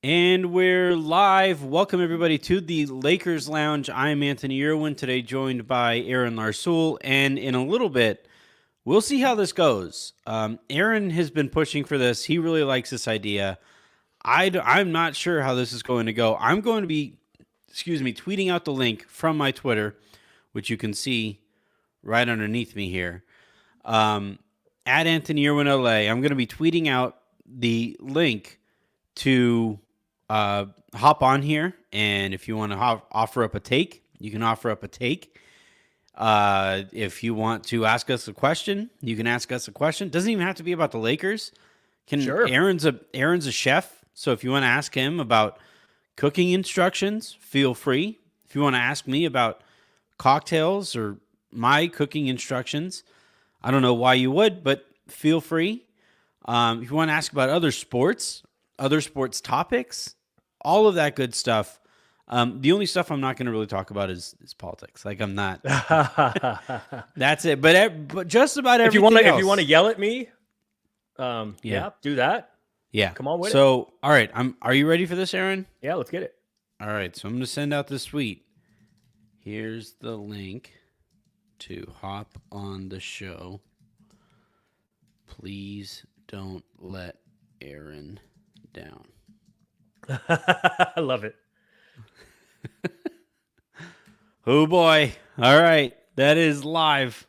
And we're live. Welcome, everybody, to the Lakers Lounge. I'm Anthony Irwin, today joined by Aaron Larsoul. And in a little bit, we'll see how this goes. Aaron has been pushing for this. He really likes this idea. I'm not sure how this is going to go. I'm going to be, tweeting out the link from my Twitter, which you can see right underneath me here. At Anthony Irwin LA, I'm going to be tweeting out the link to hop on here, and if you want to offer up a take, you can offer up a take. If you want to ask us a question, you can ask us a question. Doesn't even have to be about the Lakers. Sure. Aaron's a chef, so if you want to ask him about cooking instructions, feel free. If you want to ask me about cocktails or my cooking instructions, I don't know why you would, but feel free. If you want to ask about other sports topics, all of that good stuff. The only stuff I'm not going to really talk about is politics. Like, I'm not. That's it. But just about everything else. If you want to yell at me, do that. Yeah. Come on with it. So, all right. Are you ready for this, Aaron? Yeah, let's get it. All right. So I'm going to send out this tweet. Here's the link to hop on the show. Please don't let Aaron down. I love it. Oh boy. All right. That is live.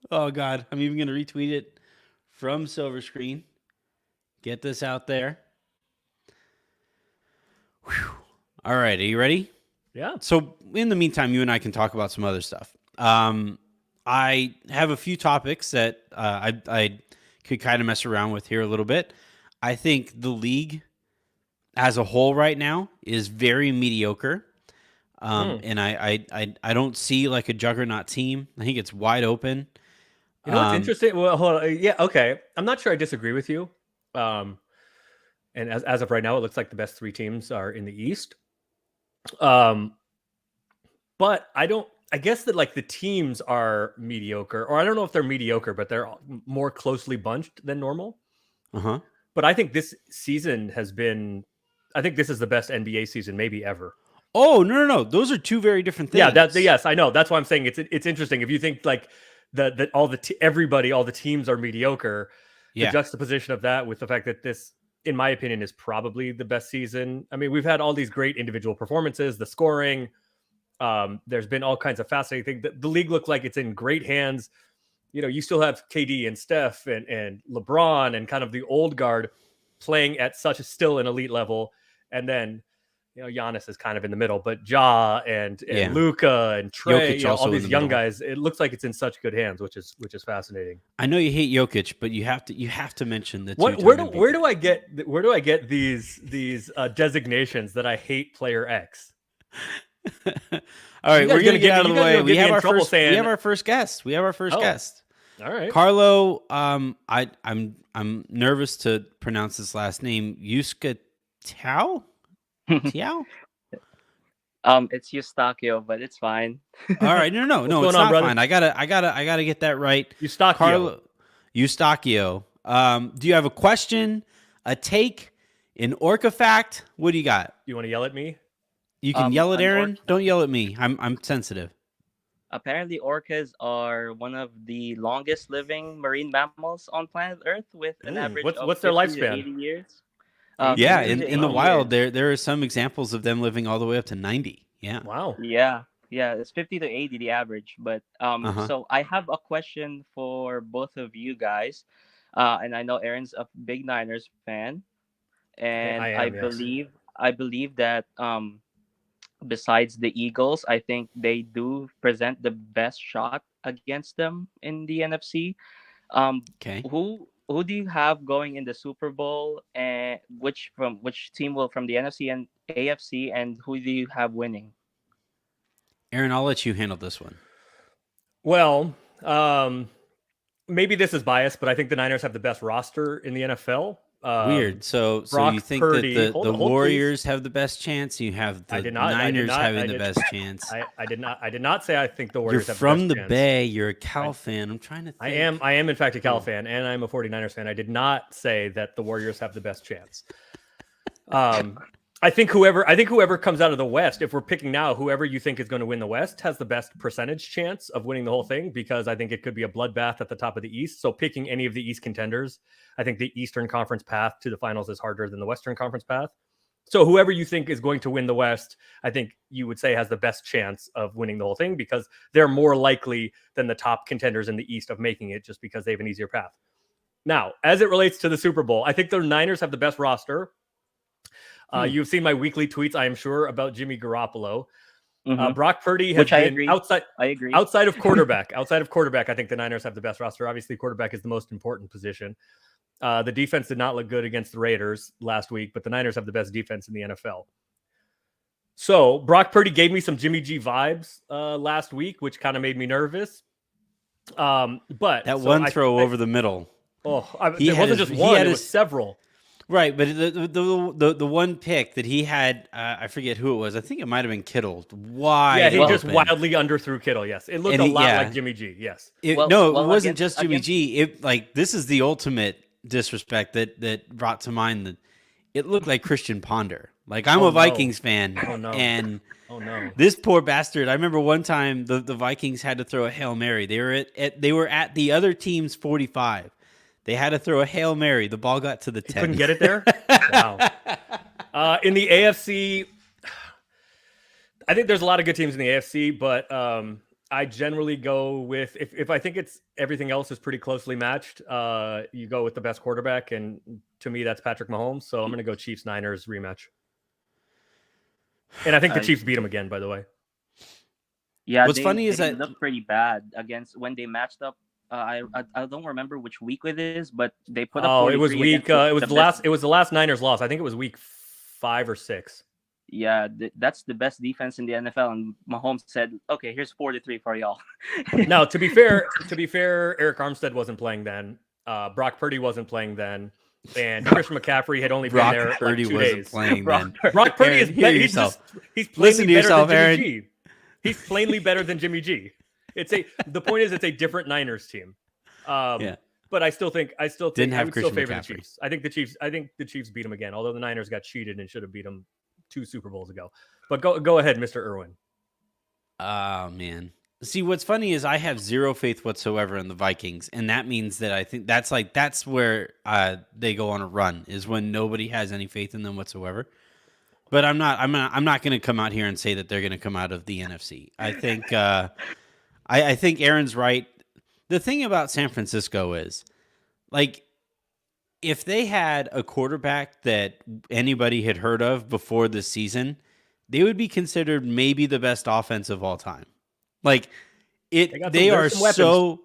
Oh God. I'm even going to retweet it from Silver Screen. Get this out there. Whew. All right. Are you ready? Yeah. So in the meantime, you and I can talk about some other stuff. I have a few topics that I could kind of mess around with here a little bit. I think the league as a whole right now is very mediocre. And I don't see like a juggernaut team. I think it's wide open. You know what's interesting? Well, hold on. Yeah, okay. I'm not sure I disagree with you. And as of right now, it looks like the best three teams are in the East. But I guess that like the teams are mediocre, or I don't know if they're mediocre, but they're more closely bunched than normal. Uh-huh. But I think this season I think this is the best NBA season maybe ever. Oh, no. Those are two very different things. Yeah, yes, I know. That's why I'm saying it's interesting. If you think like that all the teams are mediocre, the juxtaposition of that with the fact that this, in my opinion, is probably the best season. I mean, we've had all these great individual performances, the scoring. There's been all kinds of fascinating things. The league looked like it's in great hands. You know, you still have KD and Steph and LeBron and kind of the old guard playing at such a still an elite level. And then, you know, Giannis is kind of in the middle, but Ja and Luka and Trey, all these young guys, it looks like it's in such good hands, which is fascinating. I know you hate Jokic, but you have to mention the where do I get these designations that I hate player X? All right, we're gonna get out of the way. We have our first guest. All right, Carlo. I'm nervous to pronounce this last name. Yuska Tiao? Tiao? It's Eustachio, but it's fine. All right, no, it's not fine. I gotta get that right. Eustachio. Do you have a question, a take, an Orca fact? What do you got? You want to yell at me? You can yell at Aaron. Don't yell at me. I'm sensitive. Apparently, orcas are one of the longest living marine mammals on planet Earth, with an average of what's their 50 lifespan? to 80 years. In the wild, there are some examples of them living all the way up to 90. Yeah. Wow. Yeah, it's 50 to 80 the average. But so I have a question for both of you guys, and I know Aaron's a big Niners fan, and I believe that besides the Eagles, I think they do present the best shot against them in the NFC. Okay. Who do you have going in the Super Bowl, and which team will from the NFC and AFC, and who do you have winning? Aaron, I'll let you handle this one. Well, maybe this is biased, but I think the Niners have the best roster in the NFL. Weird. So you think Purdy. that the Warriors have the best chance? You have the Niners having the best chance. I did not say I think the Warriors You're have from the the best chance. Bay. You're a Cal fan. I'm trying to think. I am in fact a Cal fan, and I'm a 49ers fan. I did not say that the Warriors have the best chance. I think whoever comes out of the West, if we're picking now, whoever you think is going to win the West has the best percentage chance of winning the whole thing, because I think it could be a bloodbath at the top of the East. So picking any of the East contenders, I think the Eastern Conference path to the finals is harder than the Western Conference path. So whoever you think is going to win the West, I think you would say has the best chance of winning the whole thing, because they're more likely than the top contenders in the East of making it, just because they have an easier path. Now, as it relates to the Super Bowl, I think the Niners have the best roster. You've seen my weekly tweets, I am sure, about Jimmy Garoppolo. Brock Purdy has been outside. I agree. Outside of quarterback, I think the Niners have the best roster. Obviously, quarterback is the most important position. The defense did not look good against the Raiders last week, but the Niners have the best defense in the NFL. So Brock Purdy gave me some Jimmy G vibes last week, which kind of made me nervous. But that one throw over the middle. Oh, it wasn't just one; it was several. Right, but the one pick that he had, I forget who it was. I think it might have been Kittle. Yeah, he just wildly underthrew Kittle. Yes, it looked a lot like Jimmy G. Yes, it wasn't just Jimmy G. It this is the ultimate disrespect that brought to mind that it looked like Christian Ponder. Like, I'm a Vikings fan, and this poor bastard. I remember one time the Vikings had to throw a Hail Mary. They were at the other team's 45. They had to throw a Hail Mary. The ball got to the 10. Couldn't get it there? Wow. In the AFC, I think there's a lot of good teams in the AFC, but I generally go with, if I think everything else is pretty closely matched, you go with the best quarterback, and to me, that's Patrick Mahomes. So I'm going to go Chiefs-Niners rematch. And I think the Chiefs beat them again, by the way. Yeah, what's funny is that looked pretty bad against when they matched up. I don't remember which week it is, but they put up. It was week. It was the last Niners loss. I think it was week 5 or 6. Yeah, that's the best defense in the NFL, and Mahomes said, "Okay, here's 43 for y'all." Now, to be fair, Eric Armstead wasn't playing then. Brock Purdy wasn't playing then, and Christian McCaffrey had only been there like 2 days. Playing Brock Purdy is better. He's plainly better than Jimmy G. He's plainly better than Jimmy G. The point is, it's a different Niners team. But I still think I would still favor the Chiefs. I think the Chiefs beat them again, although the Niners got cheated and should have beat them 2 Super Bowls ago. But go ahead, Mr. Irwin. Oh man. See, what's funny is I have zero faith whatsoever in the Vikings, and that means that I think that's where they go on a run, is when nobody has any faith in them whatsoever. But I'm not going to come out here and say that they're going to come out of the NFC. I think I think Aaron's right. The thing about San Francisco is, like, if they had a quarterback that anybody had heard of before this season, they would be considered maybe the best offense of all time. Like, they are so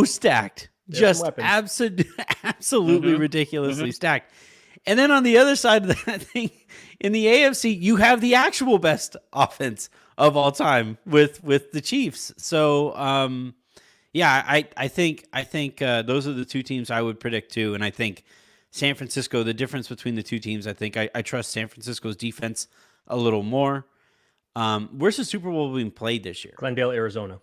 stacked, just absolutely ridiculously stacked. And then on the other side of that thing, in the AFC, you have the actual best offense of all time with the Chiefs. So, I think those are the two teams I would predict too. And I think San Francisco, the difference between the two teams, I think I trust San Francisco's defense a little more. Where's the Super Bowl being played this year? Glendale, Arizona.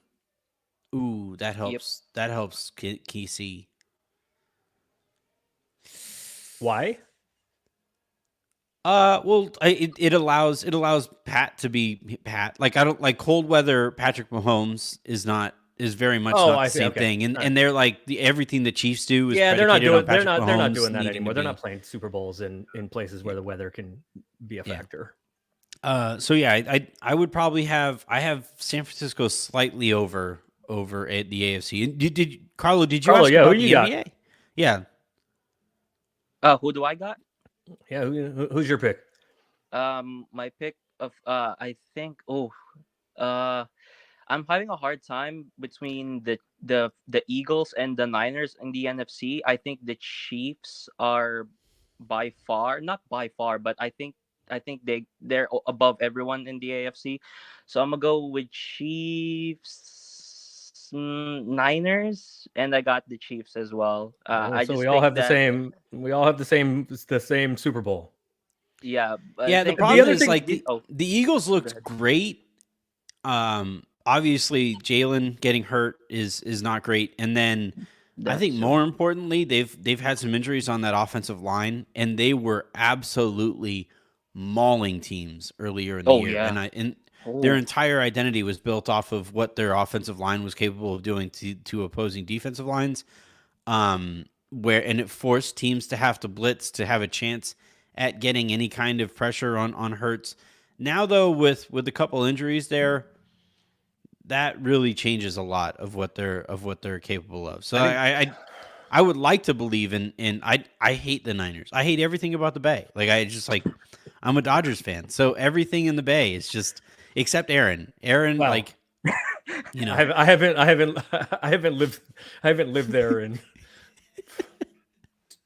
Ooh, that helps. Yep. That helps KC. Why? Well, it allows Pat to be Pat. Like, I don't like cold weather. Patrick Mahomes is very much not the same thing. And they're like everything the Chiefs do is they're not doing that anymore. They're not playing Super Bowls in places where the weather can be a factor. So yeah, I would probably have San Francisco slightly over at the AFC. Did Carlo? Did you ask about the NBA? Got? Yeah. Who do I got? Yeah, who's your pick? My pick of I think I'm having a hard time between the Eagles and the Niners in the NFC. I think the Chiefs are not by far, but I think they're above everyone in the AFC. So I'm gonna go with Chiefs, Niners, and I got the Chiefs as well. We all have the same Super Bowl. Yeah. The problem is the Eagles looked great. Obviously Jalen getting hurt is not great, and then I think more importantly, they've had some injuries on that offensive line, and they were absolutely mauling teams earlier in the year. Yeah. And their entire identity was built off of what their offensive line was capable of doing to opposing defensive lines. And it forced teams to have to blitz to have a chance at getting any kind of pressure on Hurts. Now, though, with a couple injuries there, that really changes a lot of what they're capable of. So I would like to believe in I hate the Niners. I hate everything about the Bay. I'm a Dodgers fan, so everything in the Bay is just except Aaron. Aaron, well, like, you know, I haven't lived there in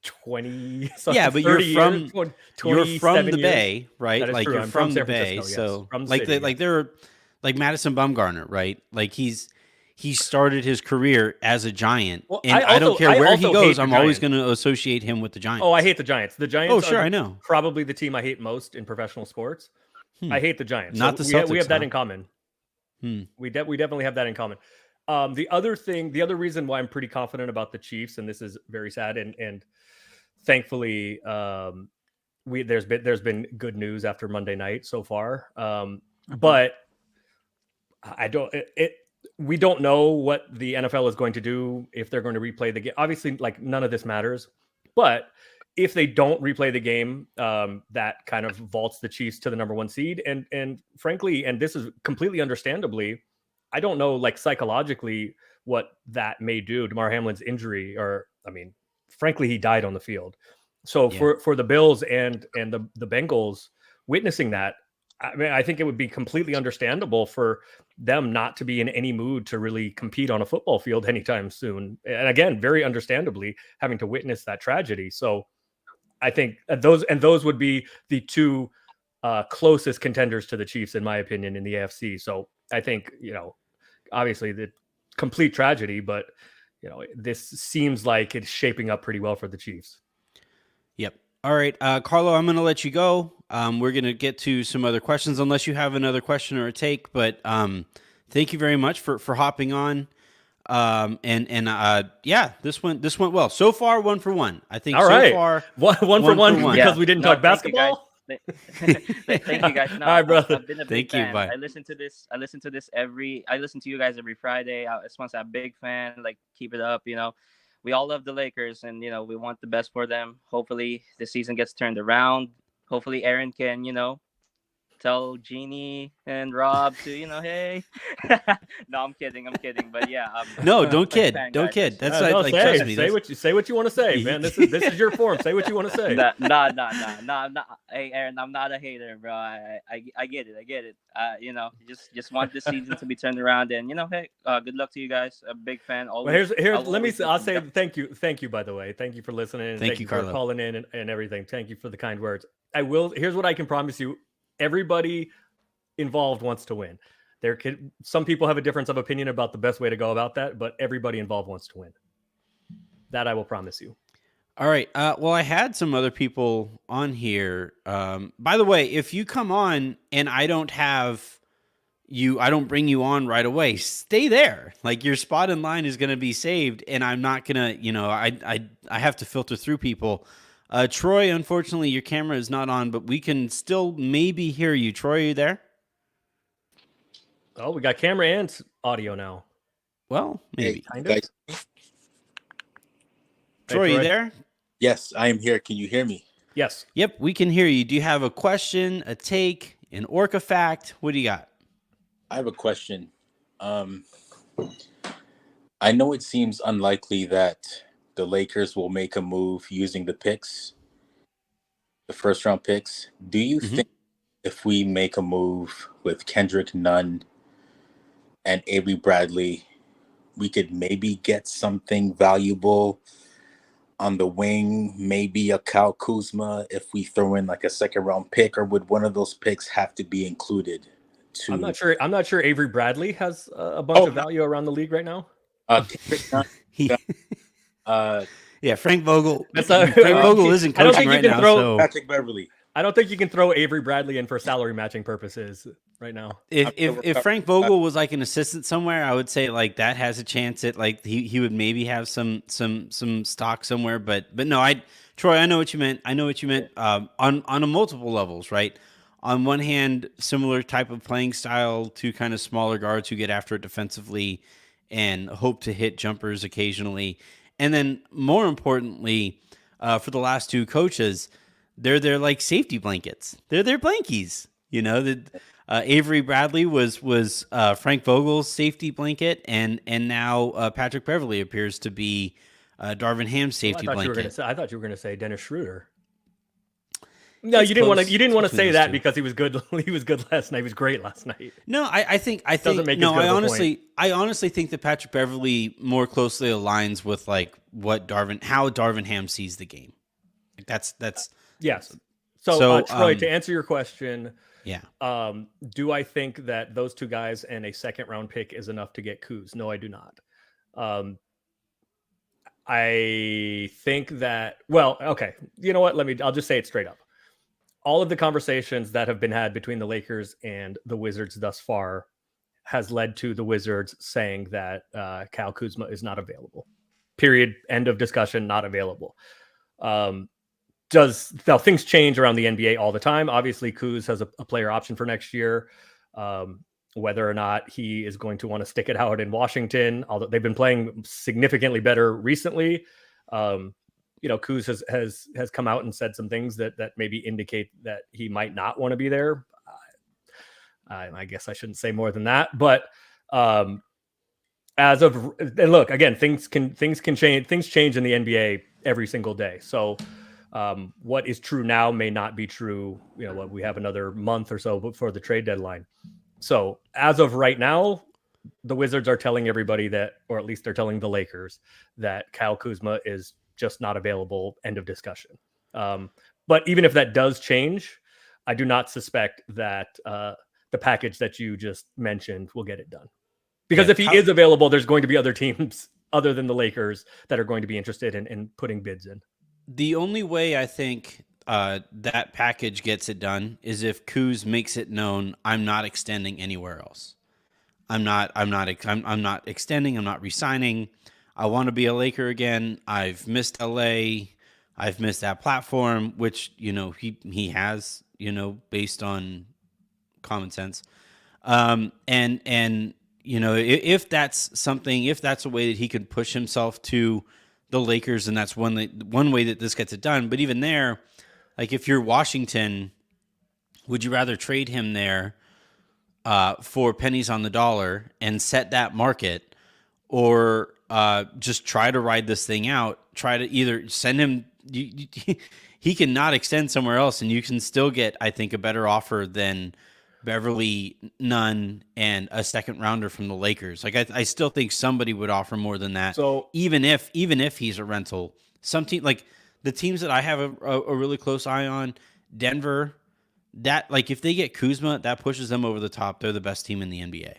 20. Yeah, but you're from the Bay, right? Like you're from the Bay, so they're like Madison Bumgarner, right? Like he started his career as a Giant, and I don't care where he goes. I'm always going to associate him with the Giants. Oh, I hate the Giants. The Giants. Oh, sure, I know. Probably the team I hate most in professional sports. I hate the Giants. Not the Celtics. We have that in common. We definitely have that in common. The other reason why I'm pretty confident about the Chiefs, and this is very sad, and thankfully, there's been good news after Monday night so far. But we don't know what the NFL is going to do, if they're going to replay the game. Obviously, like, none of this matters, but if they don't replay the game, that kind of vaults the Chiefs to the number 1 seed. And frankly, and this is completely understandably, I don't know, like, psychologically what that may do. Damar Hamlin's injury, frankly, he died on the field. So for the Bills and the Bengals witnessing that, I think it would be completely understandable for them not to be in any mood to really compete on a football field anytime soon. And again, very understandably, having to witness that tragedy. So I think those would be the two closest contenders to the Chiefs, in my opinion, in the AFC. So I think, obviously the complete tragedy, but this seems like it's shaping up pretty well for the Chiefs. Yep. All right, Carlo, I'm going to let you go. We're going to get to some other questions, unless you have another question or a take. But thank you very much for hopping on. This went well so far. 1 for 1. I think. All right. So far, one for one because we didn't talk basketball. Thank you guys. No, all right, brother. I've been a big Thank fan. you. Bye. I listen to you guys every Friday. I just want to say I'm a big fan. Like, keep it up. We all love the Lakers, and we want the best for them. Hopefully the season gets turned around. Hopefully Aaron can, tell Jeannie and Rob to, hey. No, I'm kidding. But yeah. No, don't kid. Don't kid. That's trust me. Say what you want to say, man. This is your forum. Say what you want to say. No. I'm not. Hey, Aaron, I'm not a hater, bro. I get it. Just want this season to be turned around, and hey, good luck to you guys. A big fan. Always. Well, I'll say thank you. By the way, thank you for listening. And thank you for calling in and everything. Thank you for the kind words. Here's what I can promise you. Everybody involved wants to win. Some people have a difference of opinion about the best way to go about that, but everybody involved wants to win. That I will promise you. All right. Well, I had some other people on here. By the way, if you come on and I don't bring you on right away, stay there. Like, your spot in line is going to be saved, and I'm not going to, I have to filter through people. Troy, unfortunately, your camera is not on, but we can still maybe hear you. Troy, are you there? Oh, we got camera and audio now. Well, maybe. Hey, guys. Troy, you there? Yes, I am here. Can you hear me? Yes. Yep, we can hear you. Do you have a question, a take, an Orca fact? What do you got? I have a question. I know it seems unlikely that the Lakers will make a move using the picks, the first round picks. Do you think if we make a move with Kendrick Nunn and Avery Bradley, we could maybe get something valuable on the wing, maybe a Kyle Kuzma if we throw in like a second round pick, or would one of those picks have to be included? I'm not sure Avery Bradley has a bunch of value around the league right now. Yeah, Frank Vogel. Frank Vogel isn't coaching right now. Patrick Beverly. I don't think you can throw Avery Bradley in for salary matching purposes right now. If Frank Vogel was like an assistant somewhere, I would say like that has a chance at like he would maybe have some stock somewhere. But no, Troy, I know what you meant. On a multiple levels, right? On one hand, similar type of playing style to kind of smaller guards who get after it defensively and hope to hit jumpers occasionally. And then more importantly, for the last two coaches, they're like safety blankets. They're their blankies. Avery Bradley was Frank Vogel's safety blanket, and now Patrick Beverley appears to be Darvin Ham's safety blanket. I thought you were going to say Dennis Schroeder. No, you didn't want to say that because he was good. He was good last night. He was great last night. No, I think I honestly think that Patrick Beverley more closely aligns with like how Darvin Ham sees the game. That's yes. So Troy, to answer your question, yeah. Do I think that those two guys and a second round pick is enough to get Kuz? No, I do not. I think that, well, okay. You know what? I'll just say it straight up. All of the conversations that have been had between the Lakers and the Wizards thus far has led to the Wizards saying that Kyle Kuzma is not available. Period. End of discussion. Not available. Now things change around the NBA all the time. Obviously, Kuz has a player option for next year. Whether or not he is going to want to stick it out in Washington, although they've been playing significantly better recently. Kuz has come out and said some things that maybe indicate that he might not want to be there. I guess I shouldn't say more than that, but and look, again, things can change. Things change in the NBA every single day. So what is true now may not be true. We have another month or so before the trade deadline. So as of right now, the Wizards are telling everybody that, or at least they're telling the Lakers that Kyle Kuzma is just not available. End of discussion. But even if that does change, I do not suspect that the package that you just mentioned will get it done. Because if he is available, there's going to be other teams other than the Lakers that are going to be interested in putting bids in. The only way I think that package gets it done is if Kuz makes it known, I'm not extending anywhere else. I'm not extending. I'm not resigning. I want to be a Laker again. I've missed LA. I've missed that platform, which, he has, based on common sense. If that's something, if that's a way that he could push himself to the Lakers, and that's one way that this gets it done. But even there, like if you're Washington, would you rather trade him there for pennies on the dollar and set that market, or just try to ride this thing out? Try to either send him. He cannot extend somewhere else, and you can still get, I think, a better offer than Beverly, Nunn, and a second rounder from the Lakers. Like I still think somebody would offer more than that. So even if he's a rental, some team, like the teams that I have a really close eye on, Denver, that like if they get Kuzma, that pushes them over the top. They're the best team in the NBA.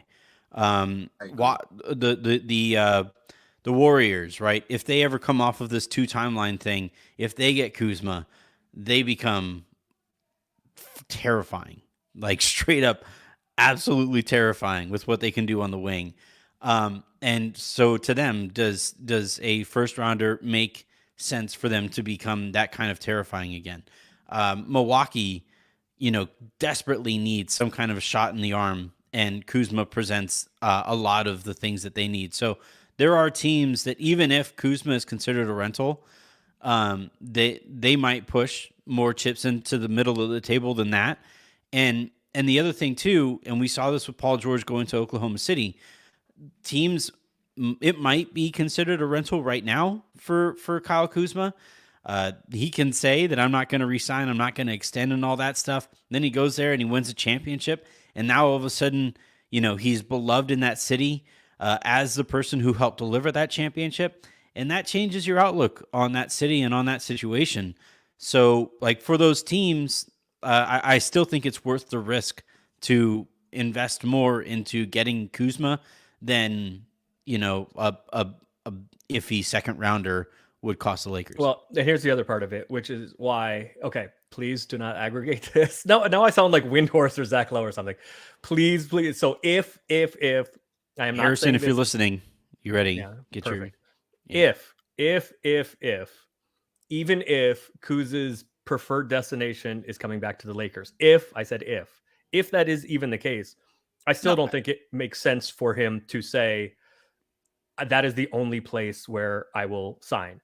The Warriors, right? If they ever come off of this 2 timeline thing, if they get Kuzma, they become terrifying. Like straight up, absolutely terrifying with what they can do on the wing. And so to them, does a first rounder make sense for them to become that kind of terrifying again? Milwaukee, desperately needs some kind of a shot in the arm, and Kuzma presents a lot of the things that they need. So there are teams that even if Kuzma is considered a rental, they might push more chips into the middle of the table than that. And the other thing too, and we saw this with Paul George going to Oklahoma City, teams, it might be considered a rental right now for Kyle Kuzma. He can say that I'm not going to resign, I'm not going to extend and all that stuff. Then he goes there and he wins a championship. And now all of a sudden, he's beloved in that city as the person who helped deliver that championship. And that changes your outlook on that city and on that situation. So like for those teams, I still think it's worth the risk to invest more into getting Kuzma than, a iffy second rounder would cost the Lakers. Well, here's the other part of it, which is why, okay, please do not aggregate this. Now I sound like Windhorse or Zach Lowe or something. Please. So if I am not Harrison, if you're listening, you ready? Yeah, Get perfect. your If even if Kuz's preferred destination is coming back to the Lakers, if that is even the case, I still don't think it makes sense for him to say that is the only place where I will sign.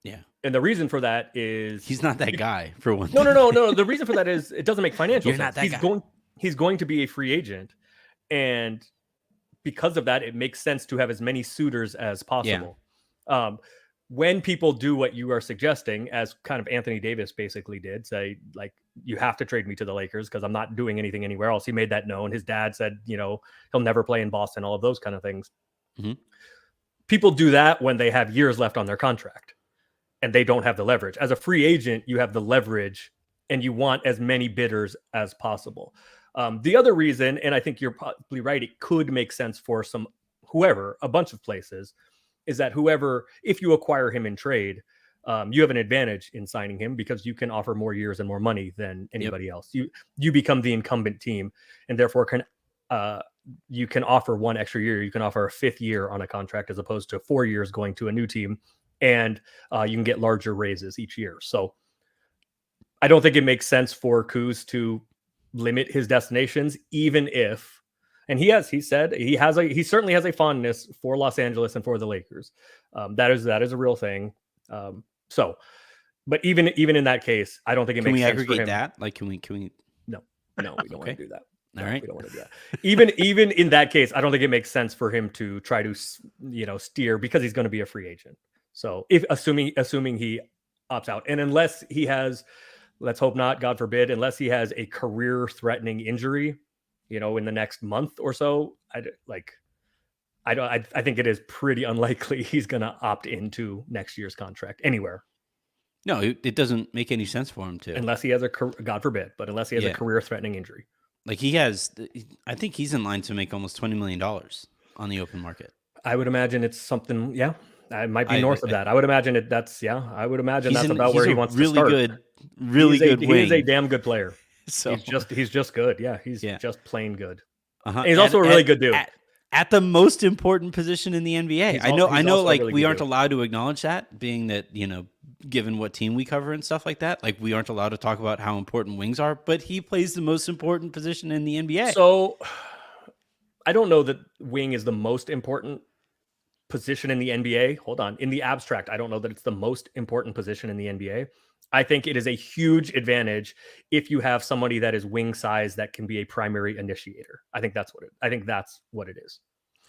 Yeah. And the reason for that is he's not that guy, for one. No. The reason for that is it doesn't make financial You're sense. Not that guy. He's going to be a free agent. And because of that, it makes sense to have as many suitors as possible. Yeah. When people do what you are suggesting, as kind of Anthony Davis basically did, say, like, you have to trade me to the Lakers because I'm not doing anything anywhere else. He made that known. His dad said, he'll never play in Boston, all of those kind of things. Mm-hmm. People do that when they have years left on their contract and they don't have the leverage. As a free agent, you have the leverage and you want as many bidders as possible. The other reason, and I think you're probably right, it could make sense for a bunch of places, is that if you acquire him in trade, you have an advantage in signing him because you can offer more years and more money than anybody else. You become the incumbent team, and therefore you can offer one extra year. You can offer a 5th year on a contract as opposed to 4 years going to a new team, and you can get larger raises each year. So I don't think it makes sense for Kuz to limit his destinations, even if, and he certainly has a fondness for Los Angeles and for the Lakers. That is a real thing. But even in that case, I don't think it makes sense for him. Can we aggregate that? Like, can we? No, we don't want to do that. All right. We don't want to do that. Even in that case, I don't think it makes sense for him to try to, steer, because he's going to be a free agent. So assuming he opts out, and unless he has, let's hope not, God forbid, unless he has a career-threatening injury, in the next month or so, I think it is pretty unlikely he's going to opt into next year's contract anywhere. No, it doesn't make any sense for him to, unless he has God forbid, but unless he has a career-threatening injury. Like I think he's in line to make almost $20 million on the open market. I would imagine it's something. Yeah, it might be north of that. I would imagine it. I would imagine that's about where he wants to start. Really good wing. He's a damn good player. So he's just good. Yeah, he's just plain good. Uh-huh. He's also a really good dude. At the most important position in the NBA. I know like really we aren't allowed to acknowledge that, being that, given what team we cover and stuff like that, like we aren't allowed to talk about how important wings are, but he plays the most important position in the NBA. So I don't know that wing is the most important position in the NBA. Hold on. In the abstract, I don't know that it's the most important position in the NBA. I think it is a huge advantage if you have somebody that is wing size that can be a primary initiator. I think that's what it is.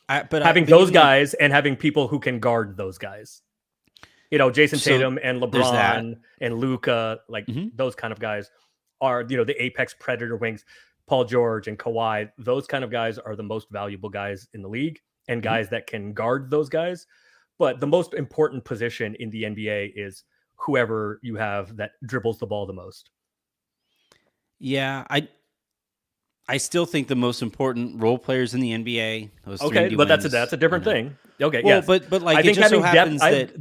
But having those guys and having people who can guard those guys, Jason Tatum and LeBron and Luka, like those kind of guys are, the apex predator wings. Paul George and Kawhi, those kind of guys are the most valuable guys in the league, and guys that can guard those guys. But the most important position in the NBA is whoever you have that dribbles the ball the most. Yeah, I still think the most important role players in the NBA. But that's a different thing. Okay, well, yes, but like I think having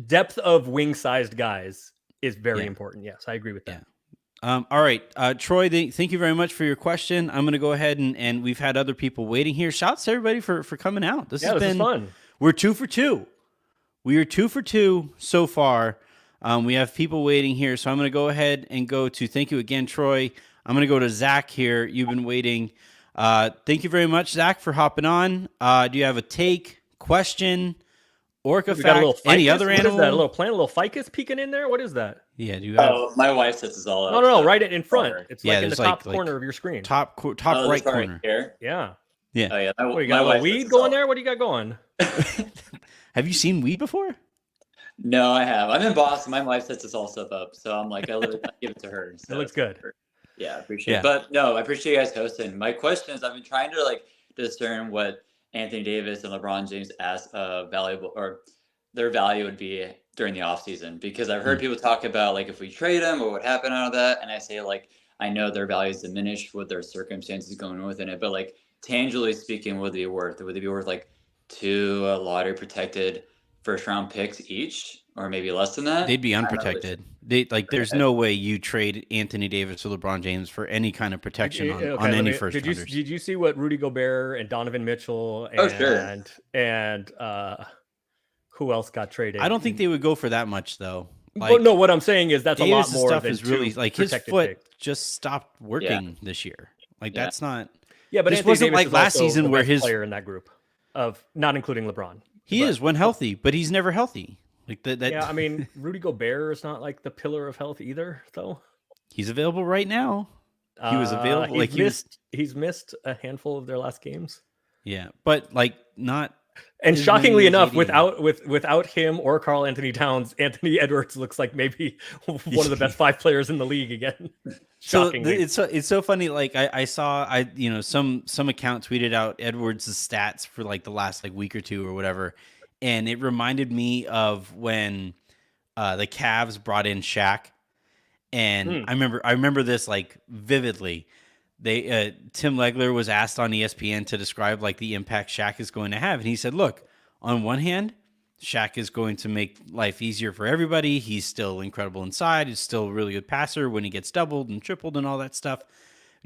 depth of wing-sized guys is very important. Yes, I agree with that. Yeah. All right, Troy, thank you very much for your question. I'm going to go ahead and we've had other people waiting here. Shouts to everybody for coming out. This has been fun. We're 2 for 2. We are 2 for 2 so far. We have people waiting here, so I'm going to go ahead and go to thank you again, Troy. I'm going to go to Zach here. You've been waiting. Thank you very much, Zach, for hopping on. Do you have a take, question, orca fact, any other animal? What is that? A little plant, a little ficus peeking in there? What is that? Yeah, do you have? Oh, my wife sets us all up. No, right in front. Corner. It's like in the top like corner of your screen. Top right corner. Here? Yeah. Yeah. Oh, yeah. What, you got a weed going there? What do you got going? Have you seen weed before? No, I have. I'm in Boston. My wife sets us all stuff up, so I'm like, I give it to her. So it looks good. Yeah, I appreciate it. But no, I appreciate you guys hosting. My question is, I've been trying to discern what Anthony Davis and LeBron James as valuable, or their value would be during the offseason, because I've heard people talk about if we trade them or what happened out of that, and I say I know their value is diminished with their circumstances going on within it, but tangibly speaking, would they be worth 2 lottery protected first round picks each, or maybe less than that. They'd be unprotected. There's no way you trade Anthony Davis or LeBron James for any kind of protection on any first rounders. Did you see what Rudy Gobert and Donovan Mitchell and who else got traded? I don't think they would go for that much though. Well, no, what I'm saying is that's Davis' a lot more stuff than is really like his foot picks. just stopped working this year. Like that's not. Yeah, but this Anthony wasn't Davis like last season where his player in that group of not including LeBron. He is when healthy, but he's never healthy. Like that. Yeah, I mean, Rudy Gobert is not like the pillar of health either, though. He's available right now. He was available. He's missed a handful of their last games. Yeah, but like not. And shockingly enough, without him or Karl Anthony Towns, Anthony Edwards looks like maybe one of the best 5 players in the league again. Shockingly. So it's so funny. Like I saw some account tweeted out Edwards' stats for like the last like week or two or whatever, and it reminded me of when the Cavs brought in Shaq, and I remember this like vividly. Tim Legler was asked on ESPN to describe like the impact Shaq is going to have. And he said, look, on one hand, Shaq is going to make life easier for everybody. He's still incredible inside. He's still a really good passer when he gets doubled and tripled and all that stuff. But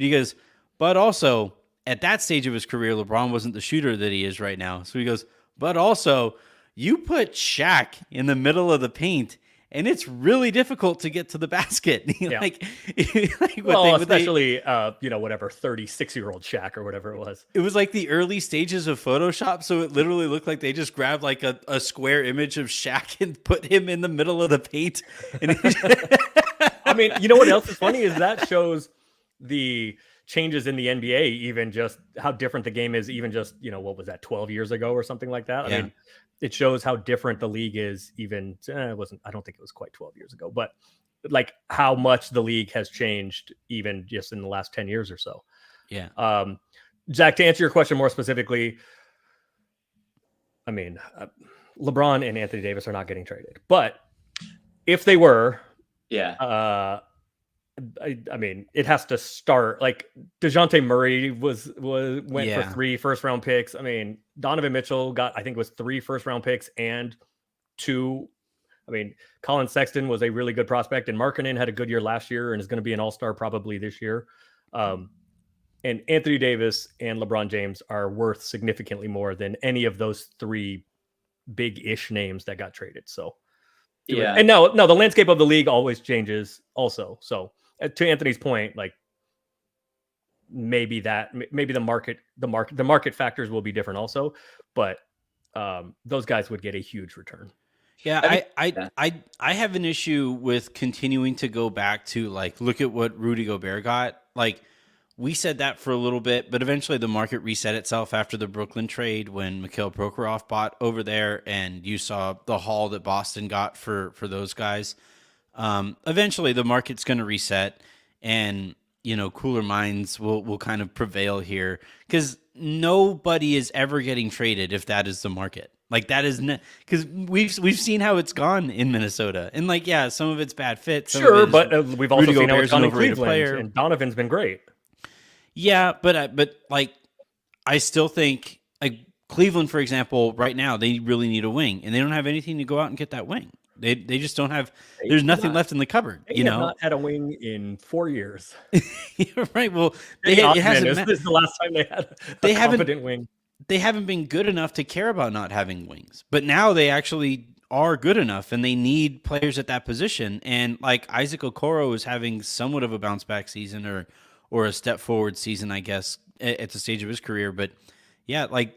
he goes, but also at that stage of his career, LeBron wasn't the shooter that he is right now. So he goes, but also you put Shaq in the middle of the paint and it's really difficult to get to the basket. Especially 36-year-old Shaq or whatever it was. It was like the early stages of Photoshop, so it literally looked like they just grabbed like a square image of Shaq and put him in the middle of the paint. And I mean, you know what else is funny is that shows the changes in the NBA, even just how different the game is, even just, what was that, 12 years ago or something like that? I mean, it shows how different the league is. Even I don't think it was quite 12 years ago, but like how much the league has changed even just in the last 10 years or so. Yeah. Zach, to answer your question more specifically, I mean, LeBron and Anthony Davis are not getting traded, but if they were, I mean, it has to start like DeJounte Murray went for 3 first-round picks. I mean, Donovan Mitchell got, I think it was 3 first-round picks and 2. I mean, Colin Sexton was a really good prospect, and Markkanen had a good year last year and is going to be an all-star probably this year. And Anthony Davis and LeBron James are worth significantly more than any of those 3 big-ish names that got traded. So, and no, the landscape of the league always changes also. So, to Anthony's point, like maybe the market factors will be different also, but those guys would get a huge return. Yeah, I have an issue with continuing to go back to like look at what Rudy Gobert got. Like we said that for a little bit, but eventually the market reset itself after the Brooklyn trade when Mikhail Prokhorov bought over there, and you saw the haul that Boston got for those guys. Eventually the market's going to reset, and cooler minds will kind of prevail here, because nobody is ever getting traded if that is the market. Like that is because we've seen how it's gone in Minnesota, and like some of it's bad fit. Sure, but we've also seen how it's gone in Cleveland, and Donovan's been great. Yeah, but like I still think like Cleveland, for example, right now they really need a wing, and they don't have anything to go out and get that wing. They just don't have. There's nothing left in the cupboard. They have not had a wing in 4 years. Right. Well, this is the last time they had a competent wing. They haven't been good enough to care about not having wings, but now they actually are good enough, and they need players at that position. And like Isaac Okoro is having somewhat of a bounce back season, or a step forward season, I guess, at the stage of his career. But yeah, like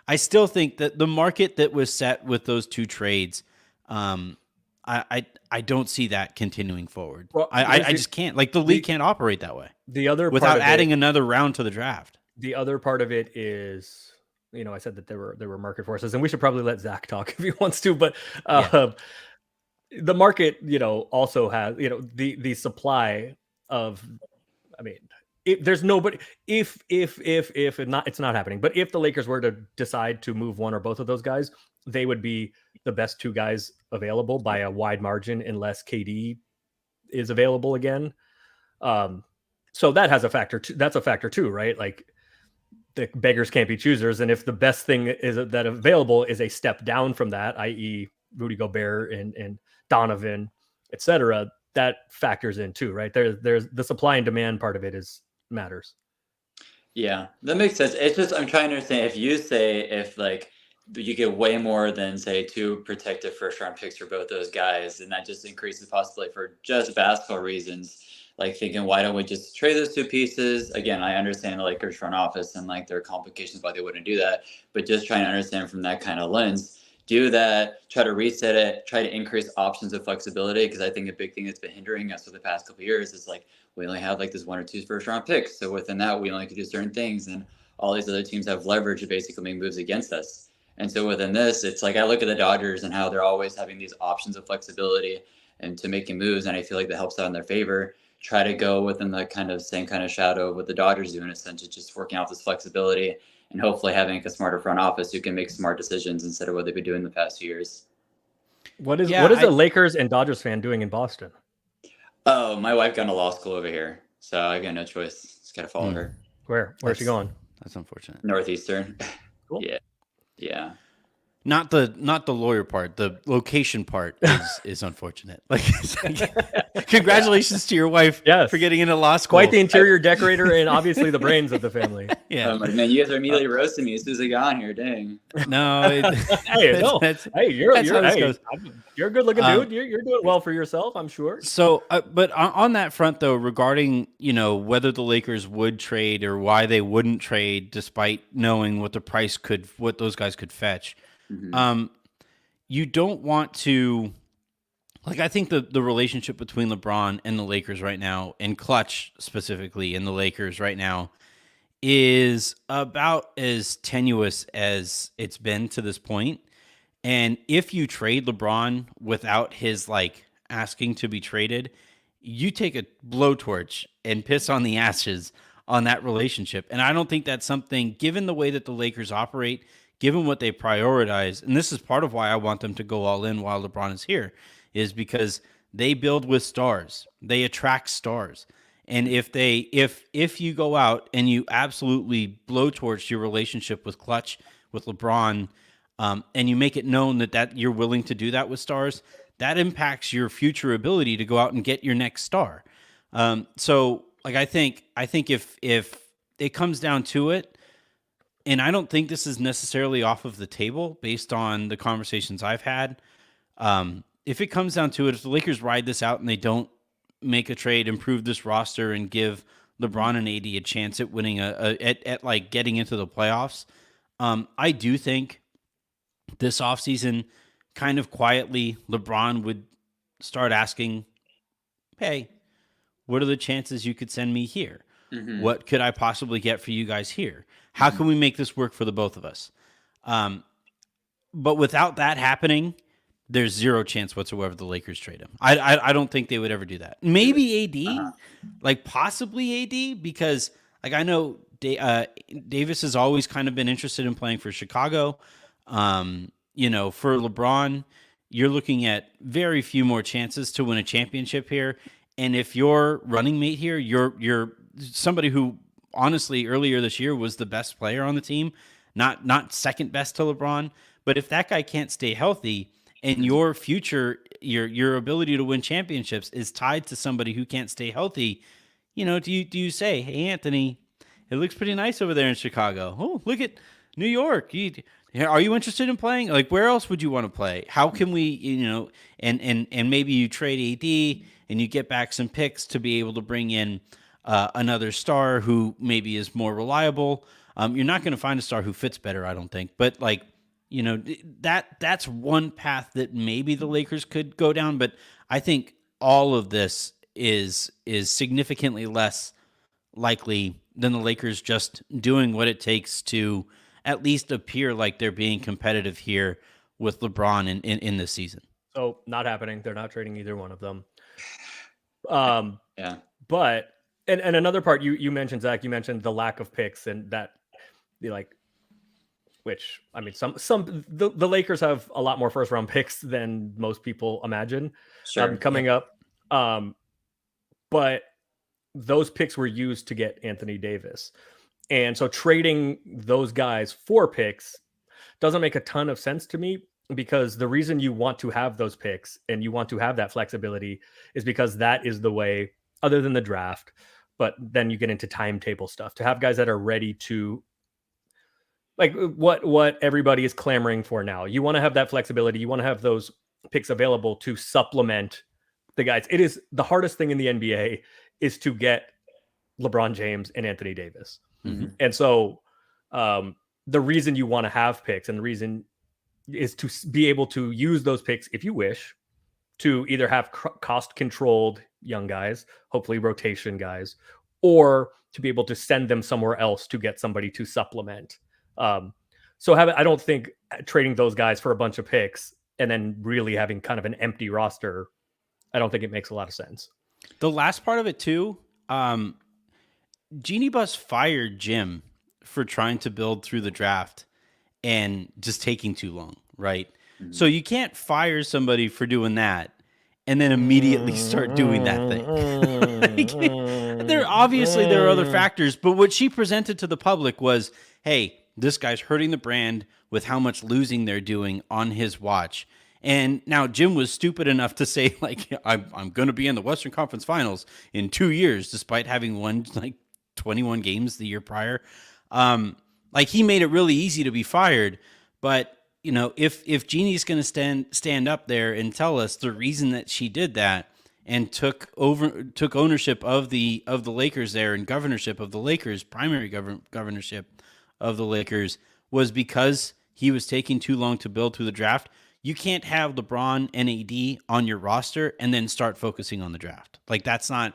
I still think that the market that was set with those 2 trades. I don't see that continuing forward. Well, I just can't. Like the league can't operate that way. The other without adding another round to the draft. The other part of it is, I said that there were market forces, and we should probably let Zach talk if he wants to. But the market, also has the supply of. I mean, there's nobody. If it's not happening, but if the Lakers were to decide to move one or both of those guys, they would be the best 2 guys available by a wide margin, unless KD is available again. So that has a factor. That's a factor too, right? Like the beggars can't be choosers, and if the best thing is that available is a step down from that, i.e., Rudy Gobert and Donovan, etc., that factors in too, right? There's the supply and demand part of it matters. Yeah, that makes sense. It's just I'm trying to understand if you say if like you get way more than say 2 protected first round picks for both those guys, and that just increases the possibility for just basketball reasons. Like thinking, why don't we just trade those 2 pieces? Again, I understand the Lakers front office and like their complications why they wouldn't do that, but just trying to understand from that kind of lens. Do that, try to reset it, try to increase options of flexibility, because I think a big thing that's been hindering us for the past couple of years is like we only have like this 1 or 2 first round picks. So within that, we only can do certain things, and all these other teams have leverage to basically make moves against us. And so within this, it's like I look at the Dodgers and how they're always having these options of flexibility and to making moves, and I feel like that helps out in their favor. Try to go within the kind of same kind of shadow of what the Dodgers do in a sense of just working out this flexibility and hopefully having a smarter front office who can make smart decisions instead of what they've been doing the past few years. What is a Lakers and Dodgers fan doing in Boston? Oh, my wife got into law school over here, so I got no choice. Just gotta follow her. Where's she going? That's unfortunate. Northeastern. Cool. Yeah. Not the lawyer part. The location part is unfortunate. Like, congratulations to your wife for getting into law school. Quite the interior decorator and obviously the brains of the family. Yeah. Man, you guys are immediately roasting me as soon as I got on here. Dang. No. You're a good looking dude. You're doing well for yourself, I'm sure. So, but on that front though, regarding whether the Lakers would trade or why they wouldn't trade, despite knowing what what those guys could fetch. Mm-hmm. You don't want to, like, I think the relationship between LeBron and the Lakers right now, and Clutch specifically in the Lakers right now, is about as tenuous as it's been to this point. And if you trade LeBron without his asking to be traded, you take a blowtorch and piss on the ashes on that relationship. And I don't think that's something, given the way that the Lakers operate, given what they prioritize, and this is part of why I want them to go all in while LeBron is here, is because they build with stars. They attract stars. And if you go out and you absolutely blowtorch your relationship with Clutch, with LeBron, and you make it known that you're willing to do that with stars, that impacts your future ability to go out and get your next star. So I think if it comes down to it, and I don't think this is necessarily off of the table based on the conversations I've had. If it comes down to it, if the Lakers ride this out and they don't make a trade, improve this roster, and give LeBron and AD a chance at winning at getting into the playoffs, I do think this offseason, kind of quietly, LeBron would start asking, "Hey, what are the chances you could send me here? Mm-hmm. What could I possibly get for you guys here? How can we make this work for the both of us?" But without that happening, there's zero chance whatsoever the Lakers trade him. I don't think they would ever do that. Maybe AD, possibly AD, because I know Davis has always kind of been interested in playing for Chicago. For LeBron, you're looking at very few more chances to win a championship here. And if your running mate here, you're somebody who, honestly, earlier this year was the best player on the team, not second best to LeBron. But if that guy can't stay healthy and your future, your ability to win championships is tied to somebody who can't stay healthy, do you say, "Hey, Anthony, it looks pretty nice over there in Chicago. Oh, look at New York. Are you interested in playing? Where else would you want to play? How can we, and maybe you trade AD and you get back some picks to be able to bring in another star who maybe is more reliable. You're not going to find a star who fits better, I don't think. But that's one path that maybe the Lakers could go down. But I think all of this is significantly less likely than the Lakers just doing what it takes to at least appear like they're being competitive here with LeBron in this season. So not happening. They're not trading either one of them. Yeah. But and another part you mentioned, Zach, you mentioned the lack of picks, and that which I mean, the Lakers have a lot more first round picks than most people imagine coming up. But those picks were used to get Anthony Davis. And so trading those guys for picks doesn't make a ton of sense to me. because the reason you want to have those picks and you want to have that flexibility is because that is the way, other than the draft, but then you get into timetable stuff, to have guys that are ready to, like what everybody is clamoring for now. You want to have that flexibility. You want to have those picks available to supplement the guys. It is the hardest thing in the NBA is to get LeBron James and Anthony Davis. Mm-hmm. And so the reason you want to have picks, and the reason is to be able to use those picks, if you wish, to either have cost controlled young guys, hopefully rotation guys, or to be able to send them somewhere else to get somebody to supplement. So I don't think trading those guys for a bunch of picks and then really having kind of an empty roster, I don't think it makes a lot of sense. The last part of it too, Jeannie Buss fired Jim for trying to build through the draft and just taking too long, right? Mm-hmm. So you can't fire somebody for doing that and then immediately start doing that thing. There are other factors, but what she presented to the public was, hey, this guy's hurting the brand with how much losing they're doing on his watch. And now Jim was stupid enough to say, like, I'm going to be in the Western Conference Finals in 2 years, despite having won like 21 games the year prior. Like, he made it really easy to be fired. But, you know, if Jeannie's going to stand up there and tell us the reason that she did that and took ownership of the Lakers there, and governorship of the Lakers, primary governorship of the Lakers, was because he was taking too long to build through the draft. You can't have LeBron and AD on your roster and then start focusing on the draft. Like, it's not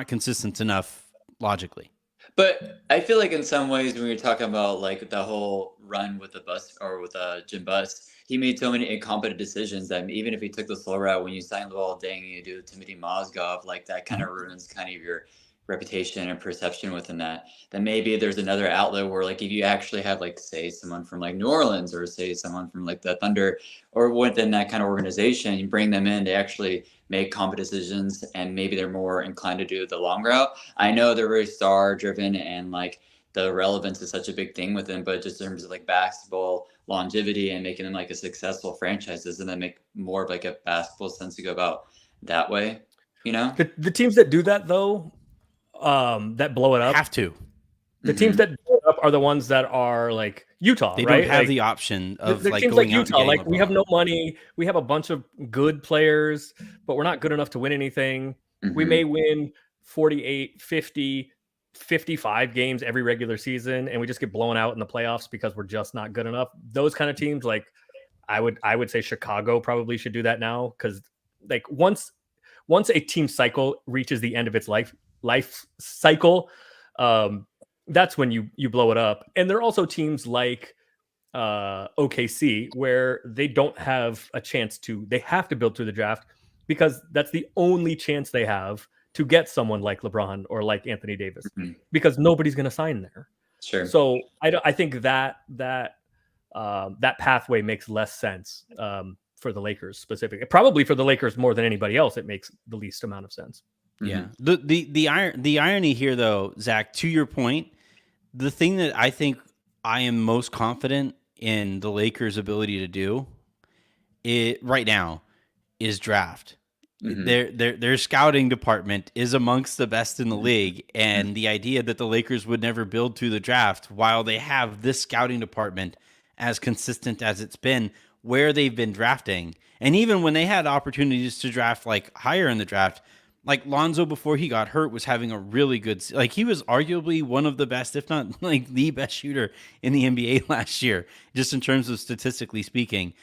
consistent enough logically. But I feel like in some ways, when you're talking about like the whole run with the Buss or with Jim Buss, he made so many incompetent decisions that even if he took the slow route, when you sign Luol Deng and you do Timothy Mozgov, like that kind of ruins kind of your reputation and perception within that. Then maybe there's another outlet where, like, if you actually have, like, say someone from like New Orleans, or say someone from like the Thunder, or within that kind of organization, you bring them in to actually make competent decisions, and maybe they're more inclined to do the long route. I know they're very star driven, and like the relevance is such a big thing with them, but just in terms of like basketball longevity and making them like a successful franchise, doesn't that make more of like a basketball sense to go about that way? You know, the teams that do that though, that blow it up have to. The teams that blow it up are the ones that are like Utah. They right? don't have the option of the like teams going like out Utah. and Like, LeBron. we have no money. We have a bunch of good players, but we're not good enough to win anything. We may win 48, 50, 55 games every regular season, and we just get blown out in the playoffs because we're just not good enough. Those kind of teams, like, I would say Chicago probably should do that now, because like once a team cycle reaches the end of its life cycle, that's when you blow it up. And there are also teams like OKC where they don't have a chance to, they have to build through the draft because that's the only chance they have to get someone like LeBron or like Anthony Davis, because nobody's going to sign there. Sure. So I think that pathway makes less sense for the Lakers specifically. Probably for the Lakers more than anybody else, it makes the least amount of sense. Yeah. The irony here, though, Zach, to your point, the thing that I think I am most confident in the Lakers' ability to do right now is draft. Their scouting department is amongst the best in the league, and the idea that the Lakers would never build through the draft while they have this scouting department as consistent as it's been where they've been drafting, and even when they had opportunities to draft like higher in the draft, like Lonzo before he got hurt was having a really good, like he was arguably one of the best, if not like the best shooter in the NBA last year, just in terms of statistically speaking.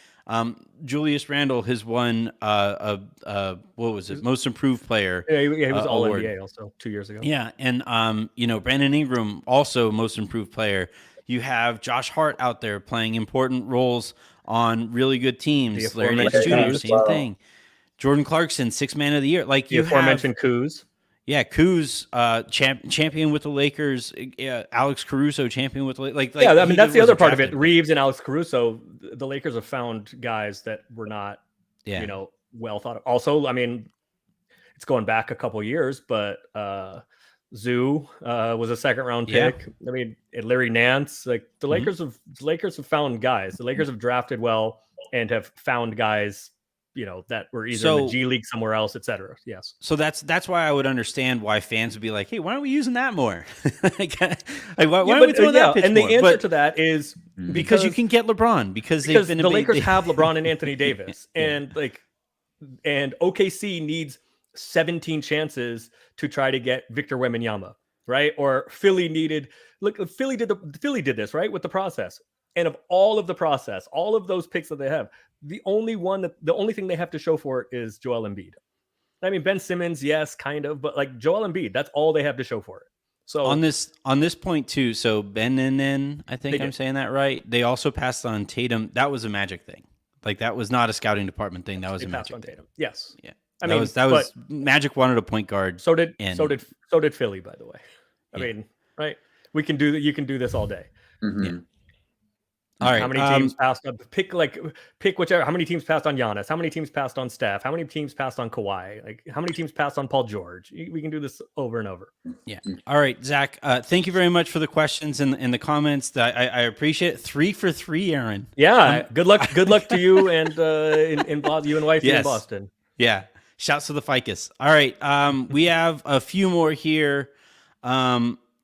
Julius Randle has won what was it, most improved player. Yeah, he was all award. NBA also 2 years ago. Yeah, and Brandon Ingram also most improved player. You have Josh Hart out there playing important roles on really good teams. Larry Nance Jr., same thing. Jordan Clarkson, 6th man of the year. Like, you aforementioned Kuz. Yeah, Kuz, champion with the Lakers. Alex Caruso, champion with the Lakers. Yeah, I mean, that's the other part of it. Reeves and Alex Caruso, the Lakers have found guys that were not, well thought of. Also, I mean, it's going back a couple years, but Zoo was a second round pick. I mean, Larry Nance. Like the Lakers have found guys. The Lakers have drafted well and have found guys, that were either in the G League somewhere else, etc. Yes. So that's why I would understand why fans would be like, "Hey, why aren't we using that more? Why aren't we throwing that pitch and more?" The answer to that is because you can get LeBron because the Lakers have LeBron and Anthony Davis, and OKC needs 17 chances to try to get Victor Wembanyama, right? Or Philly did this, right, with the process. And of all of the process, all of those picks that they have, the only thing they have to show for it is Joel Embiid. I mean, Ben Simmons, yes, kind of, but like Joel Embiid, that's all they have to show for it. So on this point too, so Ben and I think I'm saying that right. They also passed on Tatum. That was a Magic thing. Like that was not a scouting department thing. That was a Magic thing. Tatum. Yes. Yeah. That was Magic wanted a point guard. So did Philly, by the way. I mean, right? You can do this all day. Mm-hmm. Yeah. All right. How many teams passed on pick whichever? How many teams passed on Giannis? How many teams passed on Steph? How many teams passed on Kawhi? Like how many teams passed on Paul George? We can do this over and over. Yeah. All right, Zach. Thank you very much for the questions and the comments. I appreciate it. 3 for 3, Aaron. Yeah. Good luck to you and in you and wifey in Boston. Yeah. Shouts to the ficus. All right. We have a few more here.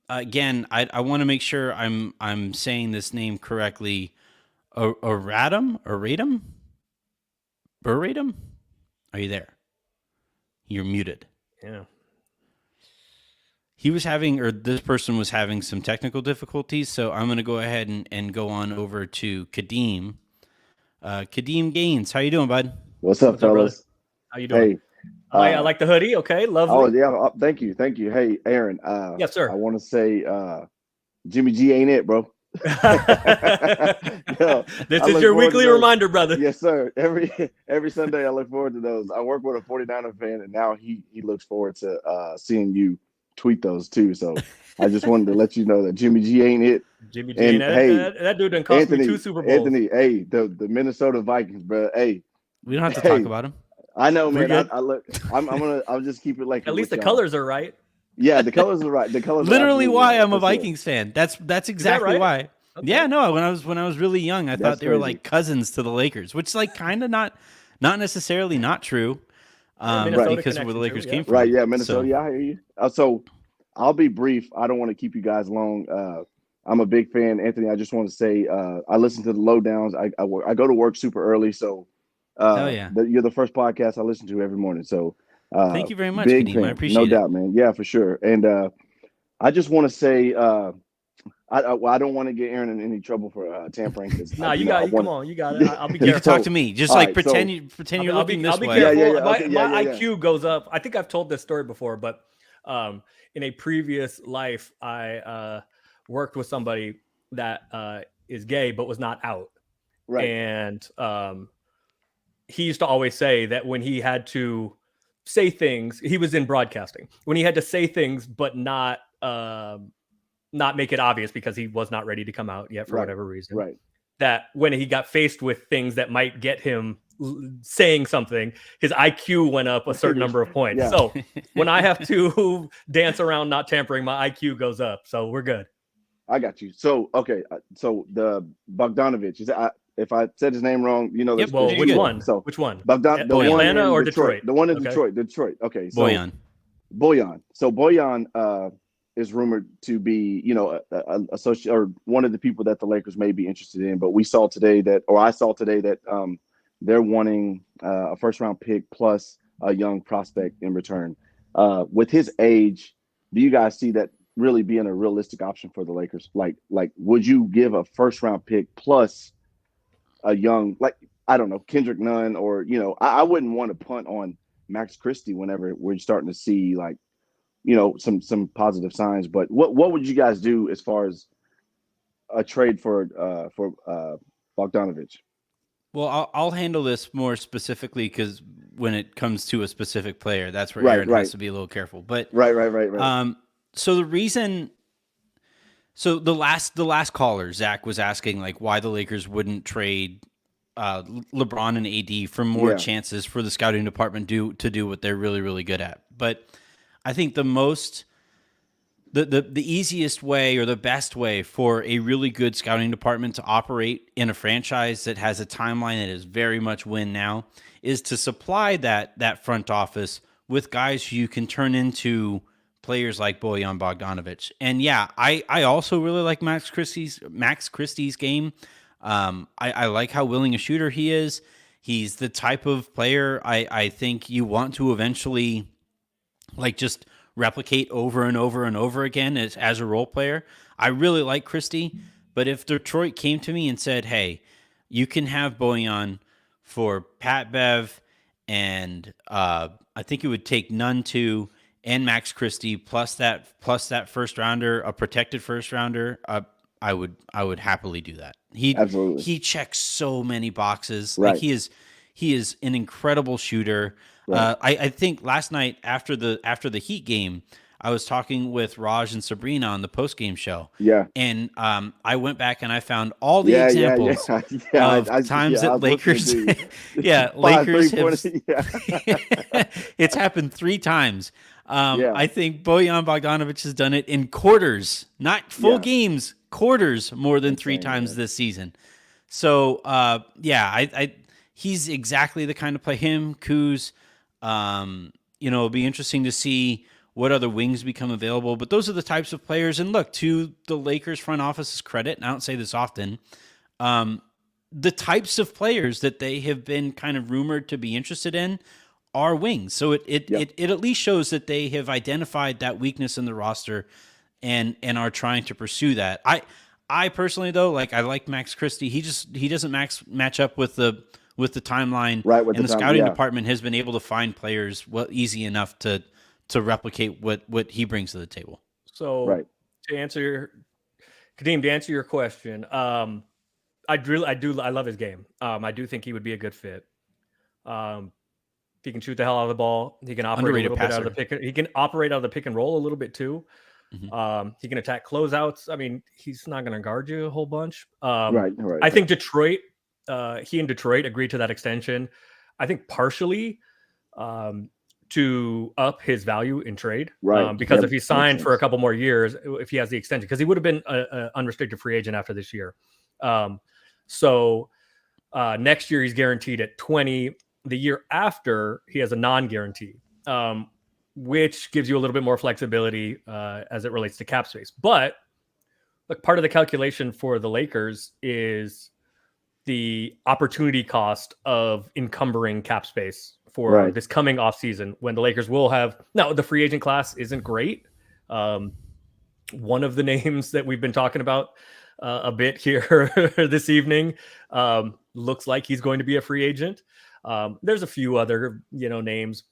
Again, I want to make sure I'm saying this name correctly. Buratum? Are you there? You're muted. Yeah. This person was having some technical difficulties, so I'm going to go ahead and go on over to Kadeem. Kadeem Gaines, how you doing, bud? What's up, fellas? How you doing? Hey. I like the hoodie. Okay, lovely. Oh yeah, thank you. Hey, Aaron. Yes, sir. I want to say, Jimmy G ain't it, bro. This is your weekly reminder, brother. Yes, sir. Every Sunday, I look forward to those. I work with a 49er fan, and now he looks forward to seeing you tweet those too. So I just wanted to let you know that Jimmy G ain't it. Jimmy G, and that dude done cost me 2 Super Bowls. Anthony, hey, the Minnesota Vikings, bro. Hey, we don't have to talk about him. I know, man. I'll just keep it like at least the colors are right. Yeah, the colors are right. The colors. Literally, why I'm a Vikings fan. That's exactly why. Okay. Yeah, no. When I was really young, I thought they were like cousins to the Lakers, which is like kind of not necessarily not true. Because of where the Lakers came from. Right. Yeah, Minnesota. Yeah, I hear you. So I'll be brief. I don't want to keep you guys long. I'm a big fan, Anthony. I just want to say I listen to the lowdowns. I go to work super early, so. You're the first podcast I listen to every morning. So thank you very much, Kadeem. I appreciate it. No doubt, man. Yeah, for sure. And I just want to say I don't want to get Aaron in any trouble for tampering. Come on, you got it. I'll be careful. You can talk to me. Just pretend you're looking this way. My IQ goes up. I think I've told this story before, but in a previous life, I worked with somebody that is gay but was not out. Right. And he used to always say that when he had to say things, he was in broadcasting, when he had to say things but not make it obvious because he was not ready to come out yet for whatever reason. Right. That when he got faced with things that might get him saying something, his IQ went up a certain number of points. Yeah. So when I have to dance around not tampering, my IQ goes up. So we're good. I got you. So, okay. So the Bogdanovich, if I said his name wrong, which one? So which one? Atlanta or Detroit? The one in Detroit. Okay. So Bojan. So Bojan is rumored to be, associate or one of the people that the Lakers may be interested in. But I saw today that they're wanting a first round pick plus a young prospect in return. With his age, do you guys see that really being a realistic option for the Lakers? Like, would you give a first round pick plus a young, I don't know, Kendrick Nunn, or, I wouldn't want to punt on Max Christie whenever we're starting to see some positive signs. But what would you guys do as far as a trade for Bogdanovich? Well, I'll handle this more specifically because when it comes to a specific player, that's where Aaron has to be a little careful. But right. So the reason. So the last caller, Zach, was asking why the Lakers wouldn't trade LeBron and AD for more chances for the scouting department to do what they're really, really good at. But I think the most the easiest way or the best way for a really good scouting department to operate in a franchise that has a timeline that is very much win now is to supply that front office with guys who you can turn into players like Bojan Bogdanovic. And yeah, I also really like Max Christie's game. I like how willing a shooter he is. He's the type of player I think you want to eventually like just replicate over and over and over again as a role player. I really like Christie, but if Detroit came to me and said, hey, you can have Bojan for Pat Bev and I think it would take Nunn too and Max Christie plus that first rounder, a protected first rounder, I would happily do that. He checks so many boxes. Right. Like he is an incredible shooter. Right. I think last night after the Heat game, I was talking with Raj and Sabrina on the post game show. Yeah, and I went back and I found all the examples of times that Lakers, Lakers have. It's happened 3 times. I think Bojan Bogdanovic has done it in quarters, not full games, quarters more than 3 times this season. So he's exactly the kind of play. Him, Kuz. It'll be interesting to see what other wings become available. But those are the types of players. And look, to the Lakers front office's credit, and I don't say this often, the types of players that they have been kind of rumored to be interested in are wings. So it at least shows that they have identified that weakness in the roster and are trying to pursue that. I personally though, like I like Max Christie. He doesn't match up with the timeline, right? And the scouting department has been able to find players easy enough to replicate what he brings to the table. So to answer your question, I love his game. I do think he would be a good fit. He can shoot the hell out of the ball. He can operate a little bit out of the pick. He can operate out of the pick and roll a little bit too. Mm-hmm. He can attack closeouts. I mean, he's not going to guard you a whole bunch. I think Detroit. He and Detroit agreed to that extension. I think partially to up his value in trade, right? Because if he signed for a couple more years, if he has the extension, because he would have been an unrestricted free agent after this year. So next year he's guaranteed at 20. The year after he has a non-guarantee, which gives you a little bit more flexibility as it relates to cap space. But look, part of the calculation for the Lakers is the opportunity cost of encumbering cap space for this coming offseason when the Lakers will have. Now, the free agent class isn't great. One of the names that we've been talking about a bit here this evening looks like he's going to be a free agent. There's a few other, names,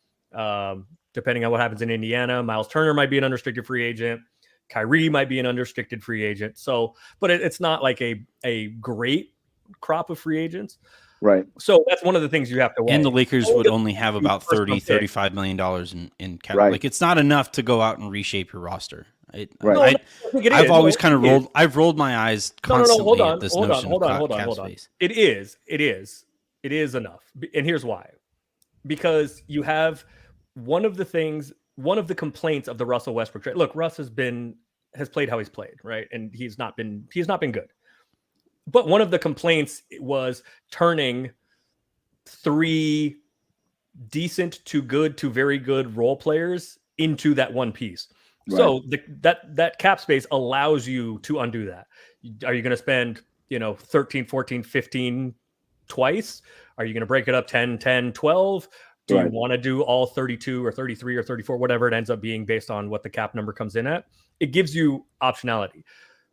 depending on what happens in Indiana. Miles Turner might be an unrestricted free agent. Kyrie might be an unrestricted free agent. So, but it's not like a great crop of free agents. Right. So that's one of the things you have to weigh. And the Lakers would only have about $35 million in cap. Right. Like it's not enough to go out and reshape your roster. I've always kind of rolled my eyes constantly at this notion of cap space. It is enough. And here's why. Because you have one of the complaints of the Russell Westbrook trade. Look, Russ has played how he's played, right? And he's not been good. But one of the complaints was turning 3 decent to good to very good role players into that one piece. Right. So that cap space allows you to undo that. Are you going to spend, 13, 14, 15 twice? Are you going to break it up 10, 10, 12? Do you want to do all 32 or 33 or 34, whatever it ends up being based on what the cap number comes in at? It gives you optionality.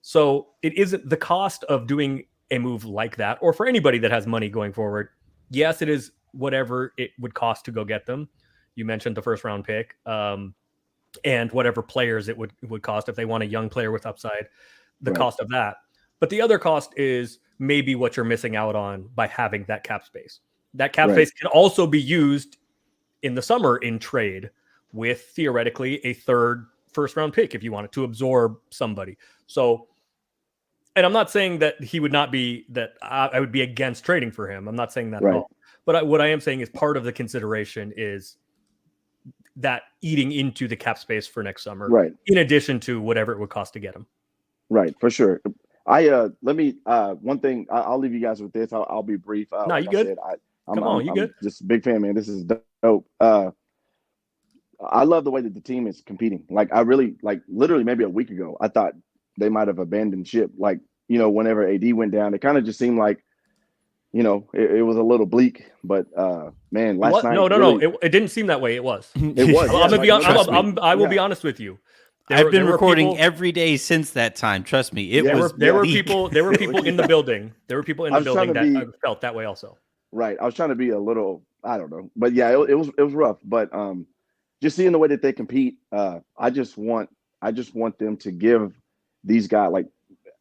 So it isn't the cost of doing a move like that, or for anybody that has money going forward. Yes, it is whatever it would cost to go get them. You mentioned the first round pick, and whatever players it would cost if they want a young player with upside, the cost of that. But the other cost is maybe what you're missing out on by having that cap space. That cap space can also be used in the summer in trade with theoretically a third first round pick if you wanted to absorb somebody. So, and I'm not saying that he would not be that I would be against trading for him. I'm not saying that at all. But what I am saying is part of the consideration is that eating into the cap space for next summer, right? In addition to whatever it would cost to get him, right? For sure. Let me one thing. I'll leave you guys with this. I'll be brief. No, you good? I'm good? Just a big fan, man. This is dope. I love the way that the team is competing. Like I really literally maybe a week ago, I thought they might have abandoned ship. Like, whenever AD went down, it kind of just seemed like, it was a little bleak. But man, last night. No. It didn't seem that way. It was. It was. I will be honest with you. I've been recording every day since that time. Trust me, there were people in the building. There were people in the building that felt that way also. Right. I was trying to be a little, I don't know, but yeah, it was rough. But just seeing the way that they compete, I just want them to give these guys, like,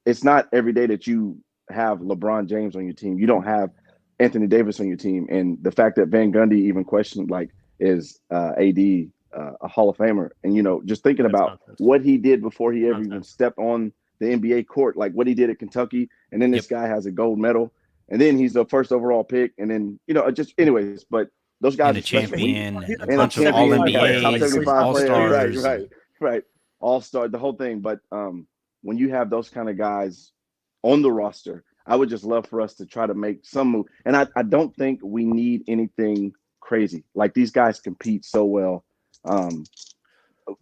it's not every day that you have LeBron James on your team. You don't have Anthony Davis on your team, and the fact that Van Gundy even questioned, like, is AD a Hall of Famer, and just thinking about what he did before he ever even stepped on the NBA court, like what he did at Kentucky, and then this guy has a gold medal, and then he's the first overall pick, and then just anyways, but those guys, and a champion, a bunch of all NBAs, all stars, right, all star, the whole thing. But when you have those kind of guys on the roster, I would just love for us to try to make some move, and I don't think we need anything crazy. Like, these guys compete so well.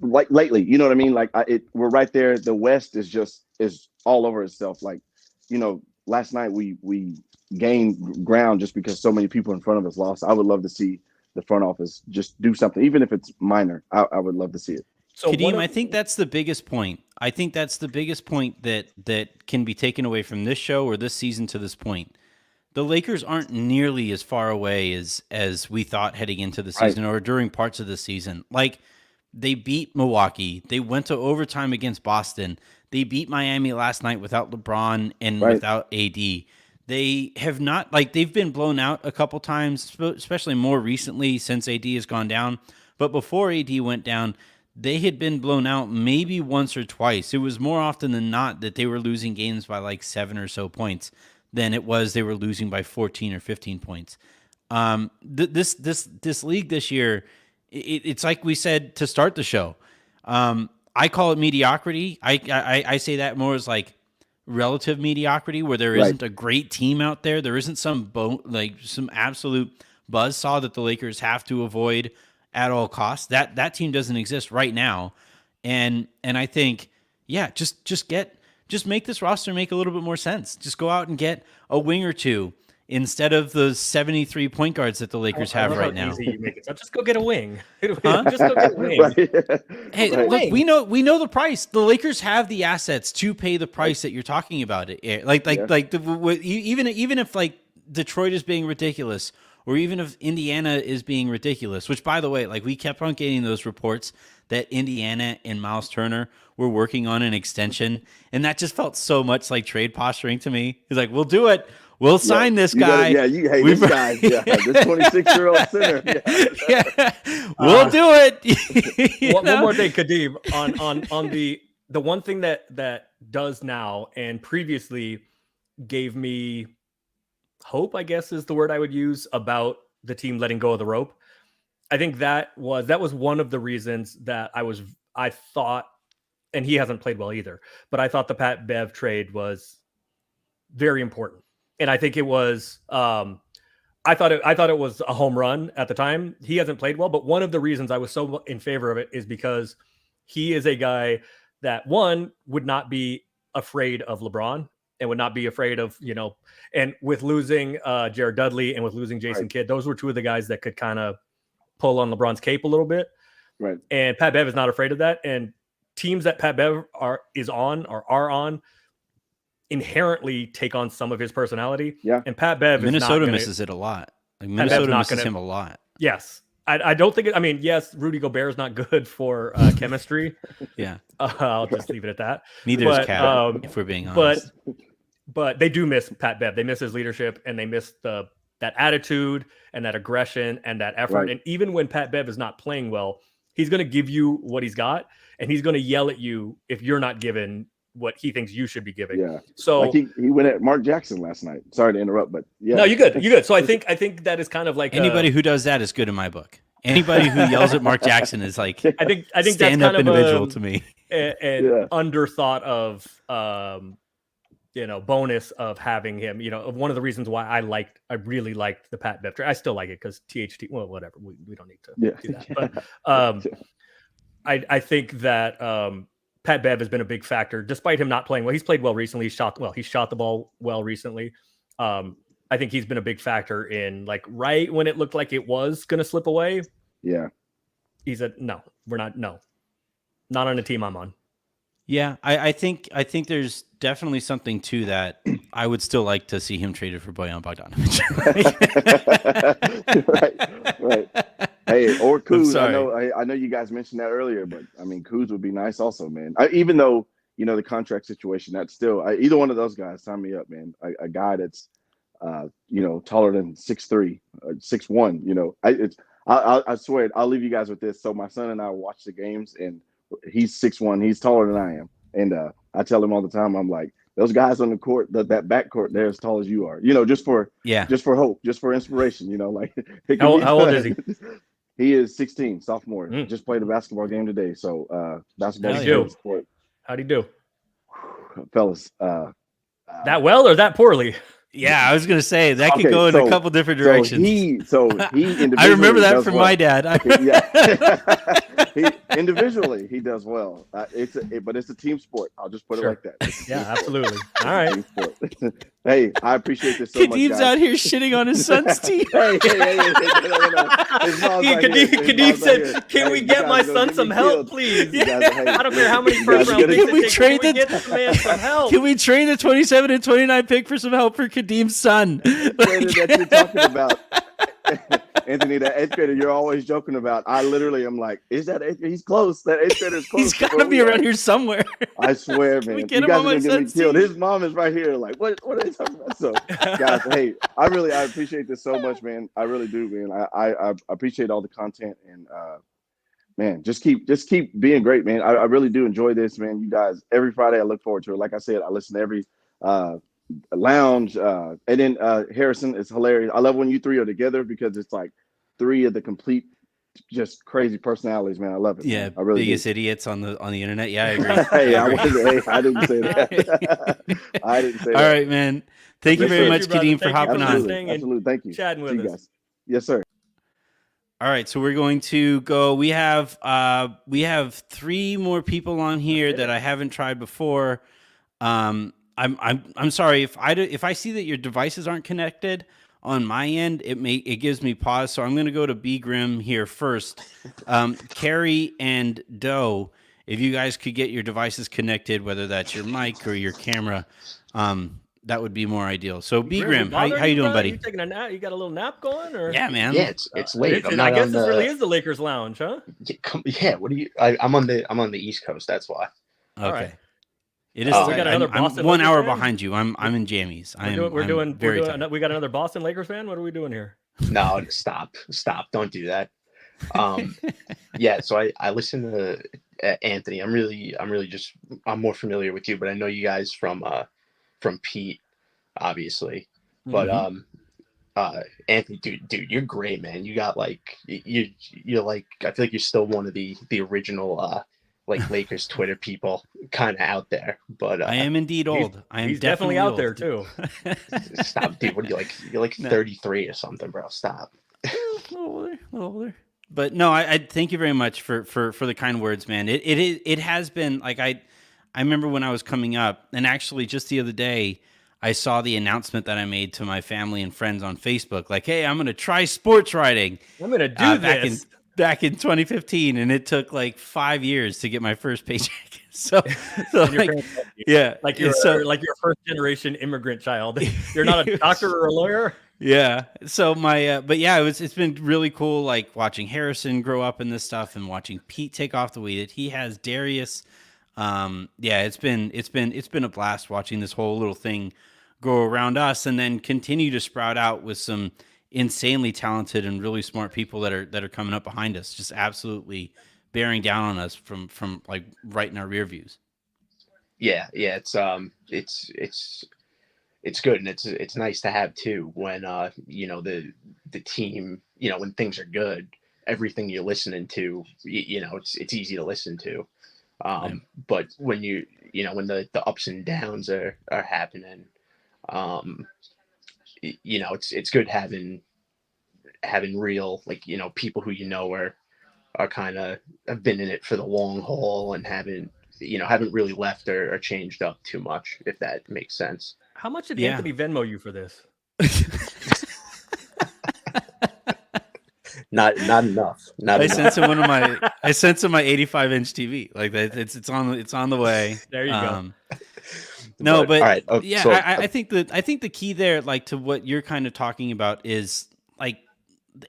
Like lately, you know what I mean? Like, we're right there. The West is all over itself. Like, last night we gained ground just because so many people in front of us lost. I would love to see the front office just do something, even if it's minor. I would love to see it. So Kadeem, I think that's the biggest point. I think that's the biggest point that can be taken away from this show or this season to this point. The Lakers aren't nearly as far away as we thought heading into the season or during parts of the season. Like, they beat Milwaukee. They went to overtime against Boston. They beat Miami last night without LeBron and without AD. They have not, they've been blown out a couple times, especially more recently since AD has gone down. But before AD went down, they had been blown out maybe once or twice. It was more often than not that they were losing games by 7 or so points than it was they were losing by 14 or 15 points. This league this year, it's like we said to start the show. I call it mediocrity. I say that more as relative mediocrity, where there isn't a great team out there. There isn't some absolute buzzsaw that the Lakers have to avoid at all costs. That team doesn't exist right now. And I think, just make this roster make a little bit more sense. Just go out and get a wing or two instead of the 73 point guards that the Lakers have right now. Easy you make it. So just go get a wing. Just go get a wing. Hey, look, we know the price. The Lakers have the assets to pay the price that you're talking about. Even if Detroit is being ridiculous, or even if Indiana is being ridiculous, which, by the way, we kept on getting those reports that Indiana and Miles Turner were working on an extension, and that just felt so much like trade posturing to me. He's like, we'll do it. We'll sign this guy. This guy. Yeah, this 26-year-old center. We'll do it. One more thing, Kadeem, on the one thing that does now and previously gave me hope, I guess is the word I would use, about the team letting go of the rope. I think that was one of the reasons that I thought, and he hasn't played well either, but I thought the Pat Bev trade was very important. And I think it was, I thought it was a home run at the time. He hasn't played well, but one of the reasons I was so in favor of it is because he is a guy that, one, would not be afraid of LeBron and would not be afraid of, and with losing Jared Dudley and with losing Jason Kidd, those were two of the guys that could kind of pull on LeBron's cape a little bit. Right. And Pat Bev is not afraid of that. And teams that Pat Bev are on inherently take on some of his personality. Yeah. And Pat Bev Minnesota misses it a lot. Minnesota misses him a lot. Yes. I don't think yes, Rudy Gobert is not good for chemistry. Yeah. I'll just leave it at that. Neither is Cat, if we're being honest. But they do miss Pat Bev. They miss his leadership, and they miss that attitude and that aggression and that effort. Right. And even when Pat Bev is not playing well, he's going to give you what he's got, and he's going to yell at you if you're not given what he thinks you should be giving. Yeah. So he went at Mark Jackson last night. Sorry to interrupt, but yeah. No, you're good. You're good. So I think that is kind of like anybody who does that is good in my book. Anybody who yells at Mark Jackson is like, I think that's stand up kind individual of to me. An underthought of bonus of having him. One of the reasons why I really liked the Pat Bev trade. I still like it because THT. Well, whatever. We don't need to do that. But I think that Pat Bev has been a big factor, despite him not playing well. He's played well recently. He shot the ball well recently. I think he's been a big factor in, like, right when it looked like it was going to slip away. Yeah. He said, no, we're not. No, not on the team I'm on. Yeah, I think there's definitely something to that. I would still like to see him traded for Bojan Bogdanovic. right. Hey, or Kuz. I know you guys mentioned that earlier, but I mean, Kuz would be nice also, man. Even though the contract situation, that's still either one of those guys. Sign me up, man. A guy that's taller than 6'3", 6'1". I swear, I'll leave you guys with this. So my son and I watch the games, and he's 6'1". He's taller than I am, and I tell him all the time, I'm like, those guys on the court, that back court, they're as tall as you are. Just for hope, just for inspiration. Like, how old is he? He is 16, sophomore. Just played a basketball game today. So basketball. How'd he do, fellas? That well or that poorly? Yeah, I was gonna say that could go in a couple different directions. He I remember that from my dad. Individually, he does well. But it's a team sport. I'll just put it like that. Yeah, absolutely. All right. Hey, I appreciate this so much. Kadim's out here shitting on his son's team. Kadim said, "Can we get my son some help, please? I don't care how many first round picks. Can we get this man some help? Can we trade the 27 and 29 pick for some help for Kadim's son?" That you're talking about. Anthony, that eighth grader you're always joking about. I literally am like, is that eighth grader? He's close. That eighth grader is close. He's got to be around here somewhere. I swear, man. We get him on my son's team. His mom is right here. Like, what are they talking about? So, guys, hey, I appreciate this so much, man. I really do, man. I appreciate all the content, and man, just keep being great, man. I really do enjoy this, man. You guys, every Friday I look forward to it. Like I said, I listen to every lounge, and then Harrison is hilarious. I love when you three are together because it's like three of the complete, just crazy personalities, man. I love it. Yeah, man. I really biggest idiots on the internet. Yeah, I agree. I didn't say that. I didn't say that. All right, man. Thank you very much, Kadim, for hopping on. Absolutely, thank you. Chatting with us. Yes, sir. All right, so we're going to go. We have three more people on here that I haven't tried before. I'm sorry if I see that your devices aren't connected on my end, it gives me pause. So I'm going to go to B Grim here first. Carrie and Doe, if you guys could get your devices connected, whether that's your mic or your camera, that would be more ideal. So B Grim, how you doing, buddy? You taking a nap? You got a little nap going, or? Yeah, man. Yeah, it's late. I guess this really is the Lakers lounge, huh? Yeah. What do you? I'm on the East Coast. That's why. Okay. Right. It is. We got another Boston I'm 1 hour fan? behind you. I'm in jammies. We got another Boston Lakers fan. What are we doing here? No, stop! Don't do that. Yeah. So I listen to Anthony. I'm more familiar with you, but I know you guys from Pete, obviously. But Anthony, dude, you're great, man. You got you're like, I feel like you're still one of the original Lakers Twitter people kind of out there. But I am indeed old. He's definitely out there too. Stop, dude. What are you like? You're like 33 or something, bro. Stop. A little older. But no, I thank you very much for the kind words, man. It has been like I remember when I was coming up, and actually just the other day, I saw the announcement that I made to my family and friends on Facebook, like, hey, I'm going to try sports writing. I'm going to do this. Back in 2015, and it took like 5 years to get my first paycheck. So yeah, like you're a first generation immigrant child. You're not a doctor or a lawyer. Yeah. So but yeah, it's been really cool, like watching Harrison grow up in this stuff and watching Pete take off the way that he has. Darius. Yeah, it's been a blast watching this whole little thing go around us, and then continue to sprout out with some insanely talented and really smart people that are coming up behind us, just absolutely bearing down on us from like right in our rear views. Yeah, it's good, and it's nice to have too when the team, when things are good, everything you're listening to, it's easy to listen to. But when when the ups and downs are happening, it's good having real, people who are kind of have been in it for the long haul and haven't really left or changed up too much, if that makes sense. How much did Anthony Venmo you for this? Not enough. I sent him my 85-inch TV. Like that, it's on the way. There you go. No, but all right. I think the key there, like to what you're kind of talking about, is like,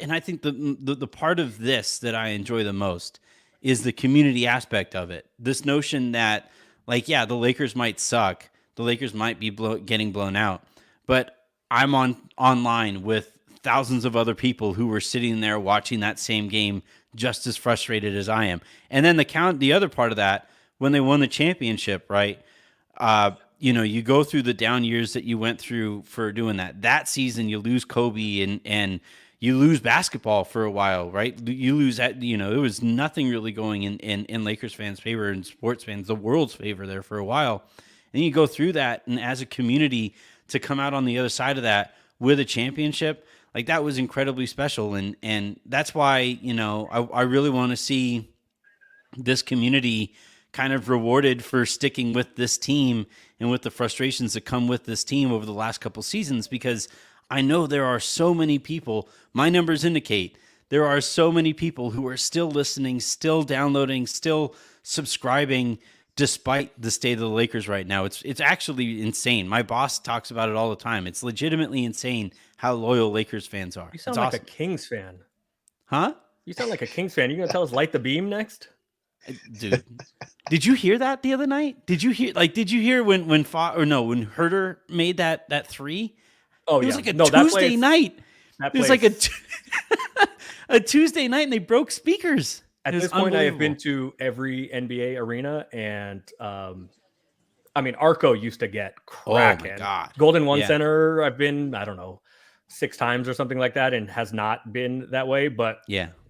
and I think the part of this that I enjoy the most is the community aspect of it. This notion that, like, the Lakers might suck, the Lakers might be getting blown out, but I'm online with thousands of other people who were sitting there watching that same game just as frustrated as I am. And then the other part of that, when they won the championship, right? You go through the down years that you went through for doing that. That season, you lose Kobe and you lose basketball for a while, right? You lose that, there was nothing really going in Lakers fans' favor and sports fans, the world's favor there for a while. And you go through that, and as a community to come out on the other side of that with a championship, like, that was incredibly special. And that's why, I really want to see this community kind of rewarded for sticking with this team and with the frustrations that come with this team over the last couple seasons, because I know there are so many people, my numbers indicate there are so many people who are still listening, still downloading, still subscribing, despite the state of the Lakers right now. It's actually insane. My boss talks about it all the time. It's legitimately insane how loyal Lakers fans are. You sound like awesome. A Kings fan. Huh? You sound like a Kings fan. You gonna tell us light the beam next? Dude, did you hear that the other night? Did you hear when Herter made that three? Oh, it was like a Tuesday night. It was like a Tuesday night, and they broke speakers. At this point, I have been to every NBA arena, and Arco used to get cracking. Oh my God. Golden One Center, I've been, I don't know, 6 times or something like that, and has not been that way. But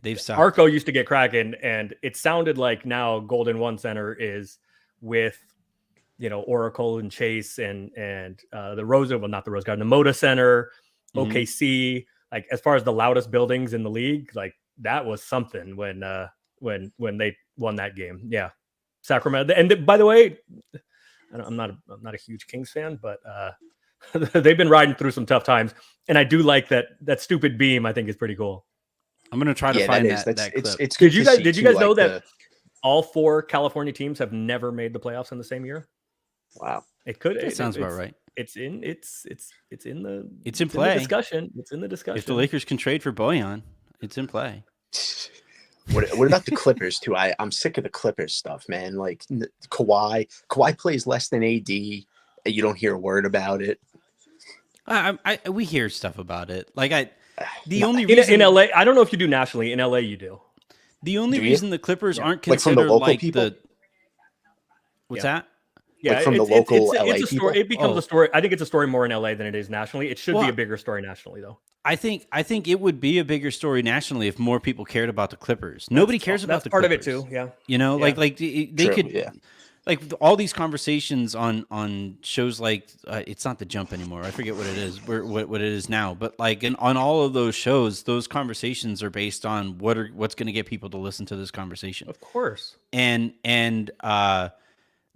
they've sucked. Arco used to get cracking, and it sounded like now Golden One Center is with, Oracle and Chase and the not the Rose Garden, the Moda Center, OKC. Like, as far as the loudest buildings in the league, like, that was something when they won that game. Yeah, Sacramento. And by the way, I'm not a huge Kings fan, but they've been riding through some tough times, and I do like that stupid beam. I think is pretty cool. I'm gonna try to find that clip. It's did you guys know that all 4 California teams have never made the playoffs in the same year? Wow, it could. That sounds about right. It's in play. It's in the discussion. It's in the discussion. If the Lakers can trade for Bojan, it's in play. What about the Clippers too? I'm sick of the Clippers stuff, man. Like, Kawhi plays less than AD, and you don't hear a word about it. We hear stuff about it. Like, only reason in LA, I don't know if you do nationally. In LA, you do. The only reason the Clippers aren't considered like the what's that? Yeah, like from the local LA it's a story. people? It becomes a story. I think it's a story more in LA than it is nationally. It should be a bigger story nationally, though. I think it would be a bigger story nationally if more people cared about the Clippers. Nobody cares about the Clippers. That's part of it too. Yeah. Like they could. Like, all these conversations on shows like it's not The Jump anymore. I forget what it is. What it is now. But like on all of those shows, those conversations are based on what's going to get people to listen to this conversation. Of course. And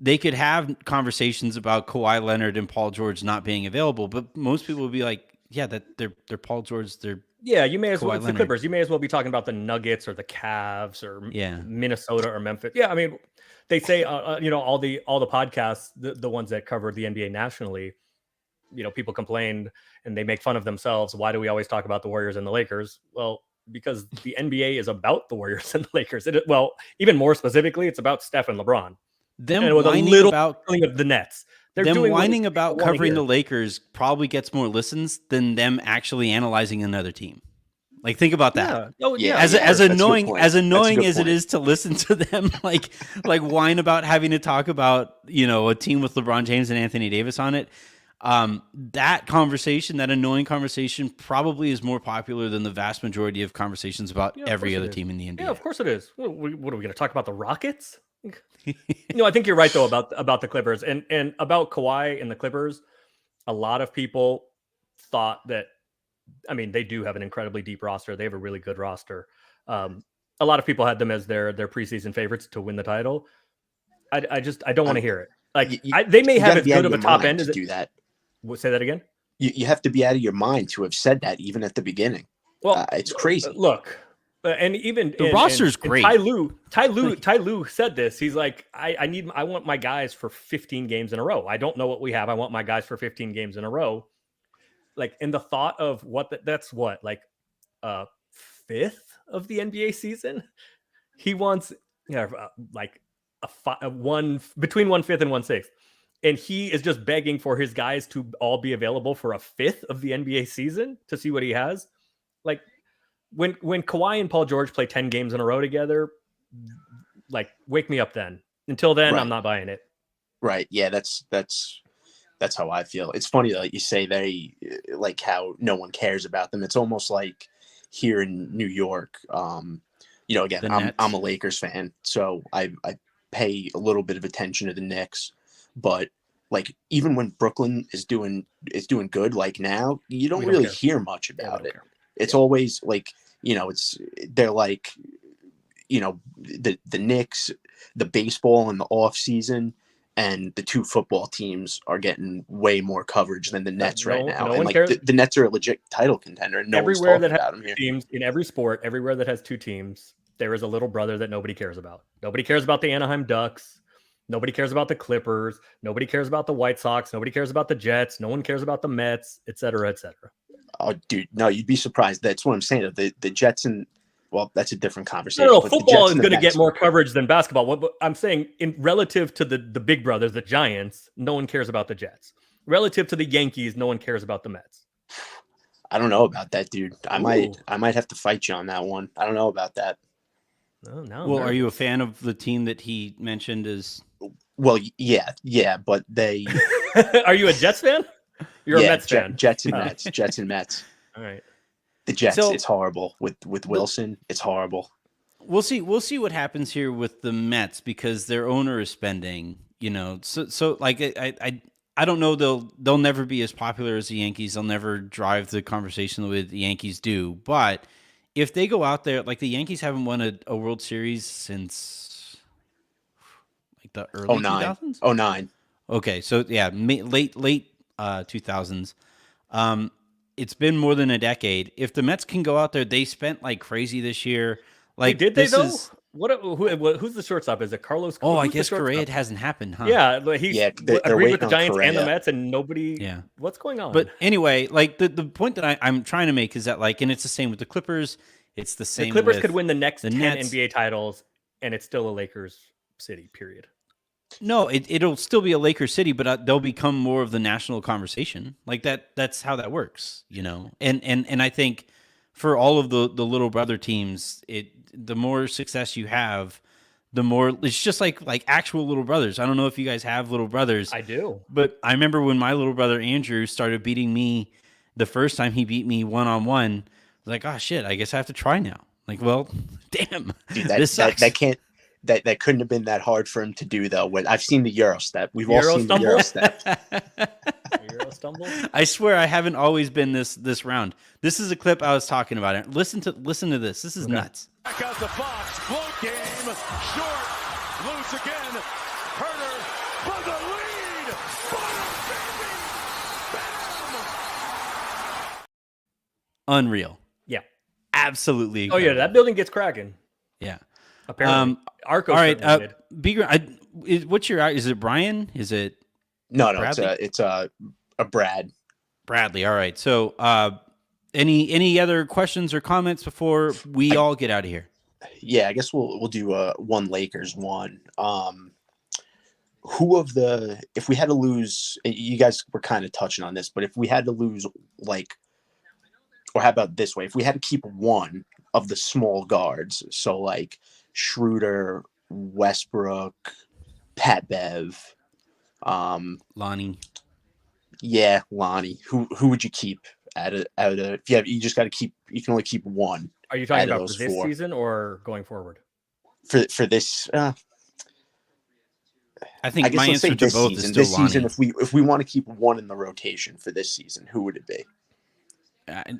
they could have conversations about Kawhi Leonard and Paul George not being available, but most people would be like, yeah, that they're Paul George. You may as well. It's the Clippers. You may as well be talking about the Nuggets or the Cavs or Minnesota or Memphis. Yeah, I mean, they say all the podcasts, the ones that cover the NBA nationally, people complain and they make fun of themselves. Why do we always talk about the Warriors and the Lakers? Well, because the NBA is about the Warriors and the Lakers. Even more specifically, it's about Steph and LeBron. Them and with a little about of the Nets. Them whining about covering the Lakers probably gets more listens than them actually analyzing another team. Like, think about that. As annoying as it is to listen to them, like whine about having to talk about a team with LeBron James and Anthony Davis on it. That conversation, that annoying conversation, probably is more popular than the vast majority of conversations about every other team in the NBA. Yeah, of course it is. What are we going to talk about? The Rockets? No, I think you're right though about the Clippers and about Kawhi and the Clippers. A lot of people thought that. I mean, they do have an incredibly deep roster. They have a really good roster. A lot of people had them as their preseason favorites to win the title. I don't want to hear it. Like they may have as good of a top end to do that. Say that again. You have to be out of your mind to have said that even at the beginning. Well, it's crazy. Look, and even the roster's great. Ty Lue said this. He's like, I want my guys for 15 games in a row. I don't know what we have. I want my guys for 15 games in a row. Like, in the thought of that's what, like a fifth of the NBA season. He wants like a one between 1/5 and 1/6. And he is just begging for his guys to all be available for a fifth of the NBA season to see what he has. Like when Kawhi and Paul George play 10 games in a row together, like wake me up then. Until then, I'm not buying it. Right. Yeah, that's how I feel. It's funny that you say they like how no one cares about them. It's almost like here in New York, again, I'm a Lakers fan, so I pay a little bit of attention to the Knicks. But like even when Brooklyn is doing good, like now, you don't really hear much about it. It's always like, they're like, the Knicks, the baseball in the off season, and the two football teams are getting way more coverage than the Nets right now. No and like the Nets are a legit title contender. And everywhere that has them here. Teams in every sport, everywhere that has two teams, there is a little brother that nobody cares about. Nobody cares about the Anaheim Ducks. Nobody cares about the Clippers. Nobody cares about the White Sox. Nobody cares about the Jets. No one cares about the Mets, et cetera, et cetera. Oh, dude, no, you'd be surprised. That's what I'm saying. The Jets and that's a different conversation. No, football is going to get more coverage than basketball. What I'm saying, in relative to the big brothers, the Giants, no one cares about the Jets. Relative to the Yankees, no one cares about the Mets. I don't know about that, dude. I might have to fight you on that one. I don't know about that. No. Are you a fan of the team that he mentioned as? Well, yeah, but they. Are you a Jets fan? You're a Mets fan. Jets and Mets. All right. The Jets, it's horrible with Wilson. It's horrible. We'll see what happens here with the Mets because their owner is spending. So like I don't know. They'll never be as popular as the Yankees. They'll never drive the conversation the way the Yankees do. But if they go out there, like the Yankees haven't won a World Series since like the early 2000s. 09. Okay, so yeah, late 2000s. It's been more than a decade. If the Mets can go out there, they spent like crazy this year. Like, did they though? Who's the shortstop? Is it Carlos? Oh, I guess Correa hasn't happened, huh? Yeah, he's agreed with the Giants Correa. and the Mets, and nobody. Yeah, what's going on? But anyway, like the point that I'm trying to make is that like, and it's the same with the Clippers. It's the same. The Clippers with could win the next 10 Nets. NBA titles, and it's still a Lakers city. Period. No, it'll still be a Lakers city, but they'll become more of the national conversation. Like that. That's how that works, And I think for all of the little brother teams, the more success you have, the more it's just like actual little brothers. I don't know if you guys have little brothers. I do, but I remember when my little brother Andrew started beating me the first time he beat me 1-on-1. I was like, oh shit, I guess I have to try now. Like, well, damn, dude, this sucks. That can't. That couldn't have been that hard for him to do, though. I've seen the Euro step. We've all seen the Euro step. Euro stumble? I swear I haven't always been this round. This is a clip I was talking about. Listen to this. This is nuts. Back out the box. Float game. Short. Loose again. Herder for the lead. Unreal. Yeah. Absolutely incredible. Oh, yeah. That building gets cracking. Yeah. Apparently, Arco. All right, what's your? Is it Brian? Is it? No, Bradley? it's a Brad. Bradley. All right. So, any other questions or comments before we all get out of here? Yeah, I guess we'll do one Lakers one. Who of the if we had to lose? You guys were kind of touching on this, but if we had to lose, or how about this way? If we had to keep one of the small guards, so like Schroeder, Westbrook, Pat Bev, Lonnie, Yeah, Lonnie. Who would you keep out of if you just got to keep, you can only keep one. Are you talking about for this season or going forward? For this I think my answer to both is still this Lonnie. season. If we want to keep one in the rotation for this season, who would it be?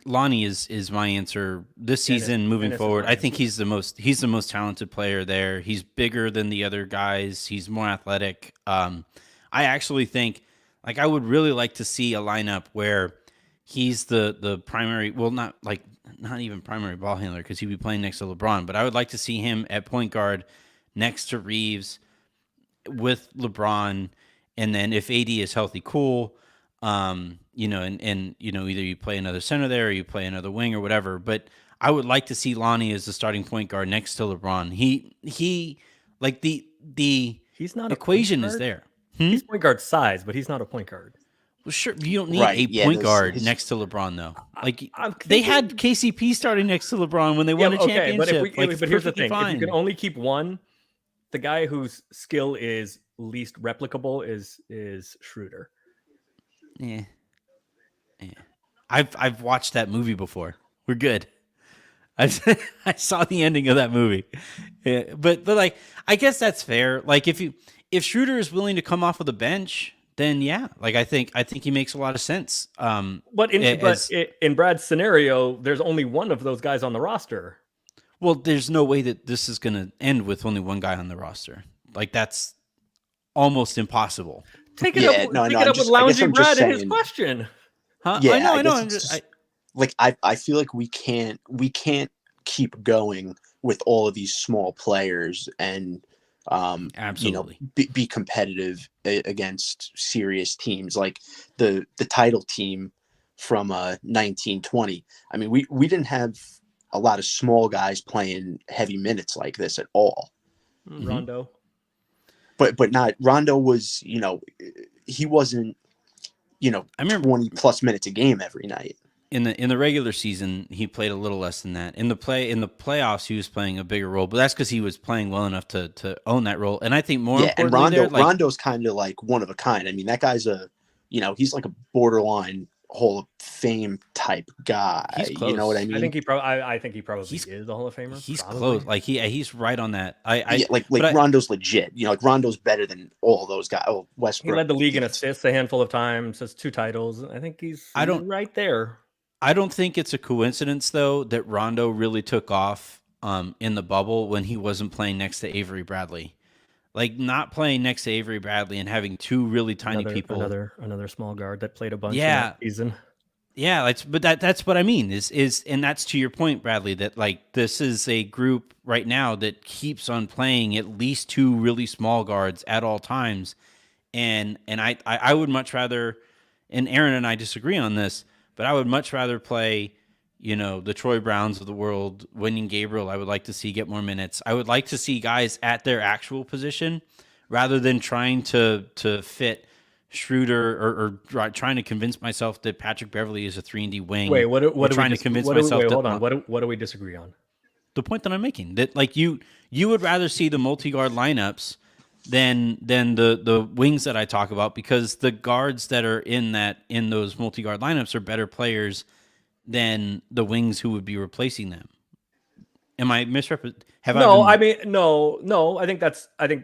Lonnie is my answer this season. Moving forward, I think he's the most talented player there. He's bigger than the other guys. He's more athletic. I actually think, like, I would really like to see a lineup where he's the primary, well, not even primary ball handler, because he'd be playing next to LeBron, but I would like to see him at point guard next to Reeves with LeBron, and then if AD is healthy, cool. And either you play another center there or you play another wing or whatever. But I would like to see Lonnie as the starting point guard next to LeBron. He like the he's not equation is there. He's point guard size, but he's not a point guard. Well, sure, you don't need a point guard next to LeBron though. Like they had KCP starting next to LeBron when they won a championship. But here's the thing: if you can only keep one, the guy whose skill is least replicable is Schroeder. Yeah. I've watched that movie before. We're good. I saw the ending of that movie. Yeah, but like, I guess that's fair. Like if Schroeder is willing to come off of the bench, then yeah, like I think he makes a lot of sense. But in Brad's scenario, there's only one of those guys on the roster. Well, there's no way that this is going to end with only one guy on the roster. Like that's almost impossible. Take it up with Loungy Brad and his question. Huh? Yeah, I know. I feel like we can't keep going with all of these small players and absolutely be competitive against serious teams like the title team from 1920. I mean, we didn't have a lot of small guys playing heavy minutes like this at all. Rondo. But not Rondo was, he wasn't, I remember 20 plus minutes a game every night. In the regular season, he played a little less than that. In the playoffs, he was playing a bigger role, but that's because he was playing well enough to own that role. And I think more importantly, and Rondo's kind of like one of a kind. I mean, that guy's he's like a borderline Hall of Fame type guy. He's close. You know what I mean? I think he probably is a Hall of Famer. He's probably close. Like he's right on that. Rondo's legit. Like Rondo's better than all those guys. Oh, Westbrook. He led the league in assists a handful of times. Has 2 titles. I think he's right there. I don't think it's a coincidence though that Rondo really took off in the bubble when he wasn't playing next to Avery Bradley. Like not playing next to Avery Bradley and having 2 really tiny people. Another small guard that played a bunch in that season. Yeah, but that's what I mean is and that's to your point, Bradley, that like this is a group right now that keeps on playing at least 2 really small guards at all times. And I would much rather, and Aaron and I disagree on this, but I would much rather play, the Troy Browns of the world, Wenyen Gabriel. I would like to see get more minutes. I would like to see guys at their actual position rather than trying to fit Schroeder or trying to convince myself that Patrick Beverley is a 3-and-D wing. Wait, what are trying to convince myself? Hold on. What do we disagree on? The point that I'm making, that like you would rather see the multi-guard lineups than the wings that I talk about, because the guards that are in those multi-guard lineups are better players than the wings who would be replacing them. Am I misrepresenting? No. I think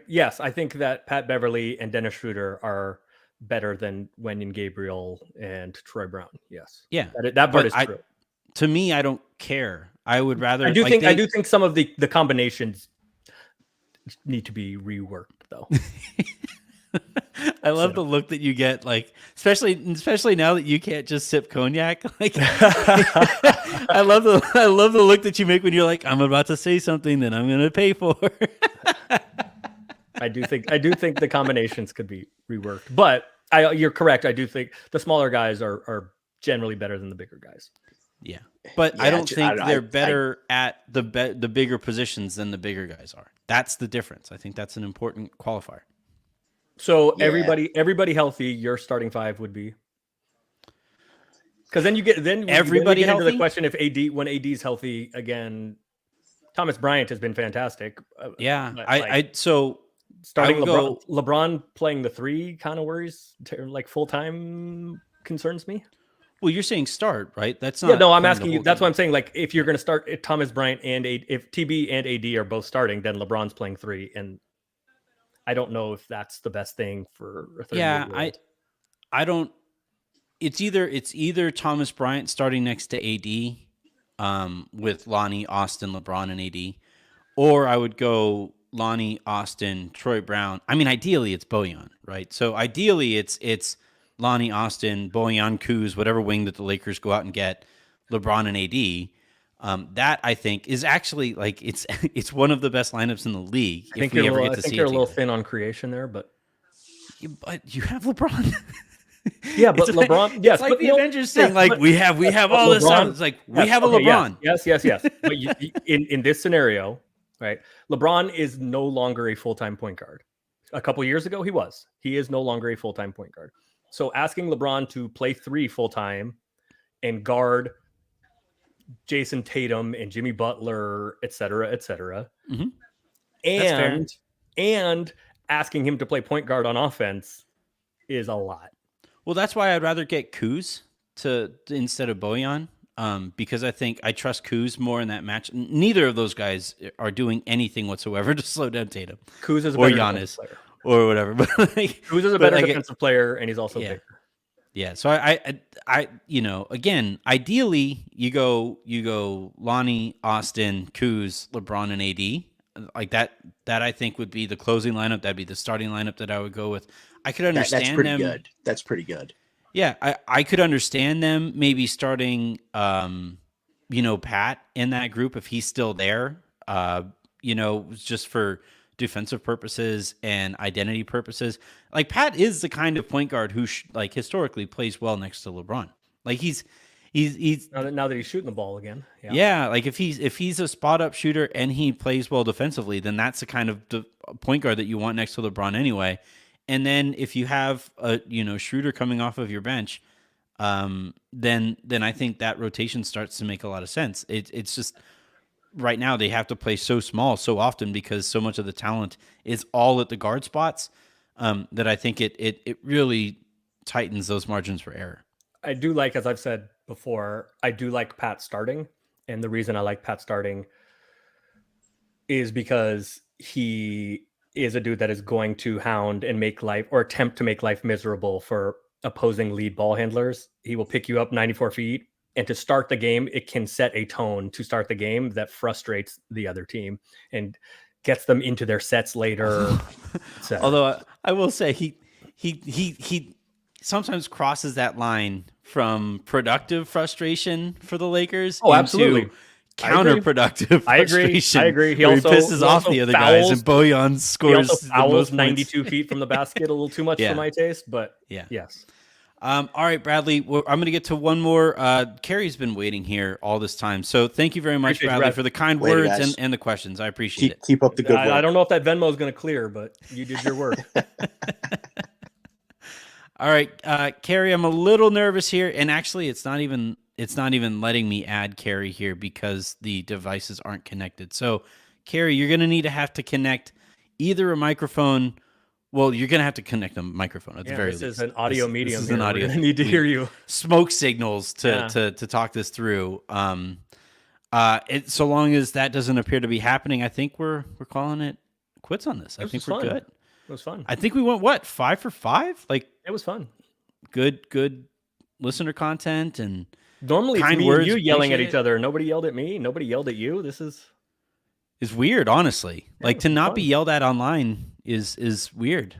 yes. I think that Pat Beverley and Dennis Schroeder are better than Wenyen Gabriel and Troy Brown. Yes. Yeah. That part is true. To me, I don't care. I would rather. I do think some of the combinations need to be reworked, though. I love the look that you get, like especially now that you can't just sip cognac. Like, I love the look that you make when you're like, I'm about to say something that I'm going to pay for. I do think the combinations could be reworked, but you're correct. I do think the smaller guys are generally better than the bigger guys. Yeah, but I don't think they're better at the bigger positions than the bigger guys are. That's the difference. I think that's an important qualifier. So everybody healthy, your starting 5 would be, because then you get everybody healthy. Into the question if when AD's healthy again. Thomas Bryant has been fantastic. So starting LeBron playing the 3 kind of worries, like full time. concerns me. Well, you're saying start, right? That's not. Yeah, no, I'm asking you. That's what I'm saying. Like, if you're going to start Thomas Bryant if TB and AD are both starting, then LeBron's playing 3, and I don't know if that's the best thing for a 30-year-old. I don't. It's either Thomas Bryant starting next to AD, with Lonnie, Austin, LeBron, and AD, or I would go Lonnie, Austin, Troy Brown. I mean, ideally it's Bojan, right? So ideally it's Lonnie, Austin, Bojan, Kuz, whatever wing that the Lakers go out and get, LeBron and AD. That I think is actually like it's one of the best lineups in the league. I think you're a little thin on creation there, but you have LeBron. Yeah, but LeBron. Yes, like the Avengers thing. Like we have all this stuff. It's like we have a LeBron. Yes. But in this scenario, right? LeBron is no longer a full-time point guard. A couple years ago, he was. He is no longer a full-time point guard. So asking LeBron to play 3 full-time and guard Jason Tatum and Jimmy Butler, et cetera, and asking him to play point guard on offense is a lot. Well, that's why I'd rather get Kuz instead of Bojan, because I trust Kuz more in that match. Neither of those guys are doing anything whatsoever to slow down Tatum. Kuz is a better defensive player. Or whatever. But Kuz is a better defensive player, and he's also bigger. Yeah. So I again, ideally you go Lonnie, Austin, Kuz, LeBron, and AD. Like that I think would be the closing lineup. That'd be the starting lineup that I would go with. I could understand that's pretty them. Good. That's pretty good. Yeah, I could understand them maybe starting, Pat in that group if he's still there, just for defensive purposes and identity purposes. Like Pat is the kind of point guard who historically plays well next to LeBron. Like he's now that he's shooting the ball again. Yeah, like if he's a spot up shooter and he plays well defensively, then that's the kind of point guard that you want next to LeBron anyway. And then if you have a Schroeder coming off of your bench, then I think that rotation starts to make a lot of sense. It's just right now they have to play so small so often because so much of the talent is all at the guard spots, that I think it really tightens those margins for error. I do like, as I've said before, I do like Pat starting, and the reason I like Pat starting is because he is a dude that is going to hound and make life or attempt to make life miserable for opposing lead ball handlers. He will pick you up 94 feet, and to start the game, it can set a tone to start the game that frustrates the other team and gets them into their sets later. Although I will say he sometimes crosses that line from productive frustration for the Lakers. Oh, absolutely. Into counterproductive frustration. I agree. He pisses off the other guys, and Bojan scores. He also fouls 92 feet from the basket, a little too much for my taste, but yes. All right, Bradley, I'm going to get to one more. Carrie's been waiting here all this time, so thank you very much, Bradley, for the kind words and the questions. I appreciate it. Keep up the good work. I don't know if that Venmo is going to clear, but you did your work. All right, Carrie, I'm a little nervous here, and actually, it's not even letting me add Carrie here because the devices aren't connected. So, Carrie, you're going to have to connect either a microphone. Well, you're going to have to connect a microphone at the very least. This is an audio medium. This is an audio. I need to hear you. Smoke signals to talk this through. So long as that doesn't appear to be happening, I think we're calling it quits on this. I think we're good. It was fun. I think we went 5 for 5. Like it was fun. Good listener content and normally kind it's me words. And you yelling at each other. Nobody yelled at me. Nobody yelled at you. This is weird, honestly. Like to not be yelled at online is weird.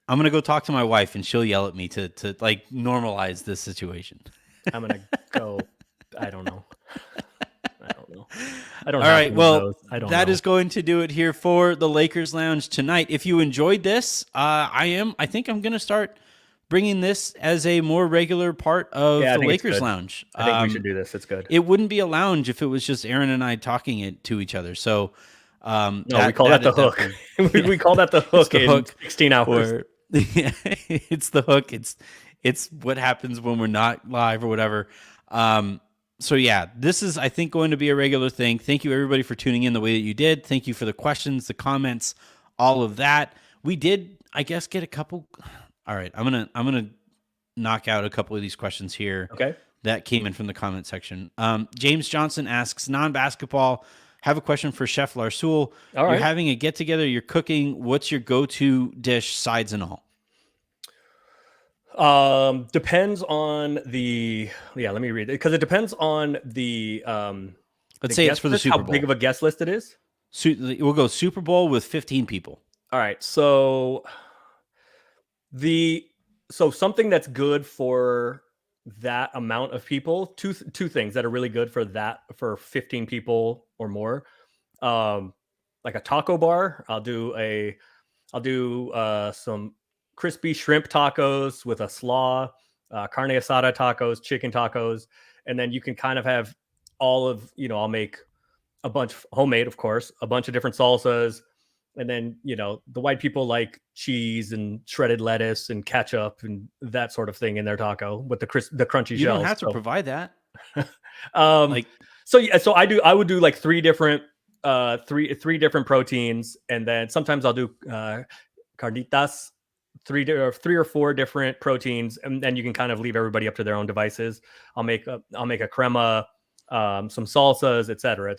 I'm gonna go talk to my wife and she'll yell at me to like normalize this situation. I'm gonna go. I don't know. All right. Well, that is going to do it here for the Lakers Lounge tonight. If you enjoyed this, I think I'm going to start bringing this as a more regular part of the Lakers Lounge. I think we should do this. It's good. It wouldn't be a lounge if it was just Aaron and I talking it to each other. So, no, we call that the hook. We call that the hook in 16 hours. It's the hook. It's what happens when we're not live or whatever. So yeah, this is, I think, going to be a regular thing. Thank you everybody for tuning in the way that you did. Thank you for the questions, the comments, all of that. We did, I guess, get a couple. All right, I'm gonna knock out a couple of these questions here. Okay. That came in from the comment section. James Johnson asks, non-basketball, have a question for Chef Larsoul. All right. You're having a get-together, you're cooking. What's your go-to dish, sides and all? Depends on the, let me read it, because it depends on the, let's say it's for the Super Bowl. How big of a guest list it is? We'll go Super Bowl with 15 people. All right. So something that's good for that amount of people, two things that are really good for 15 people or more. Like a taco bar. I'll do some crispy shrimp tacos with a slaw, carne asada tacos, chicken tacos, and then you can kind of have all of, I'll make a bunch homemade, of course, a bunch of different salsas, and then the white people like cheese and shredded lettuce and ketchup and that sort of thing in their taco with the crunchy shells. You don't have to provide that. So I would do like three different proteins, and then sometimes I'll do carnitas, three or four different proteins, and then you can kind of leave everybody up to their own devices. I'll make a crema, some salsas, et cetera.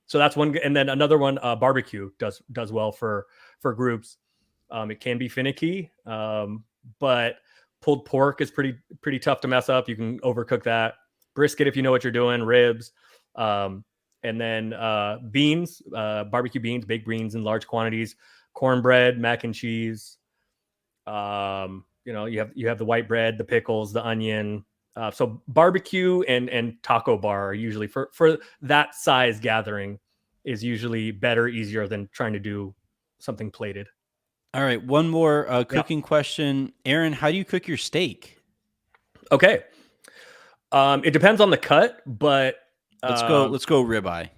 So that's one, and then another one, barbecue does well for groups. It can be finicky, but pulled pork is pretty tough to mess up. You can overcook that. Brisket, if you know what you're doing, ribs, and then beans, barbecue beans, baked beans in large quantities, cornbread, mac and cheese. You have the white bread, the pickles, the onion. So barbecue and taco bar are usually for that size gathering is usually better, easier than trying to do something plated. All right. One more cooking question. Aaron, how do you cook your steak? Okay. It depends on the cut, but let's go ribeye.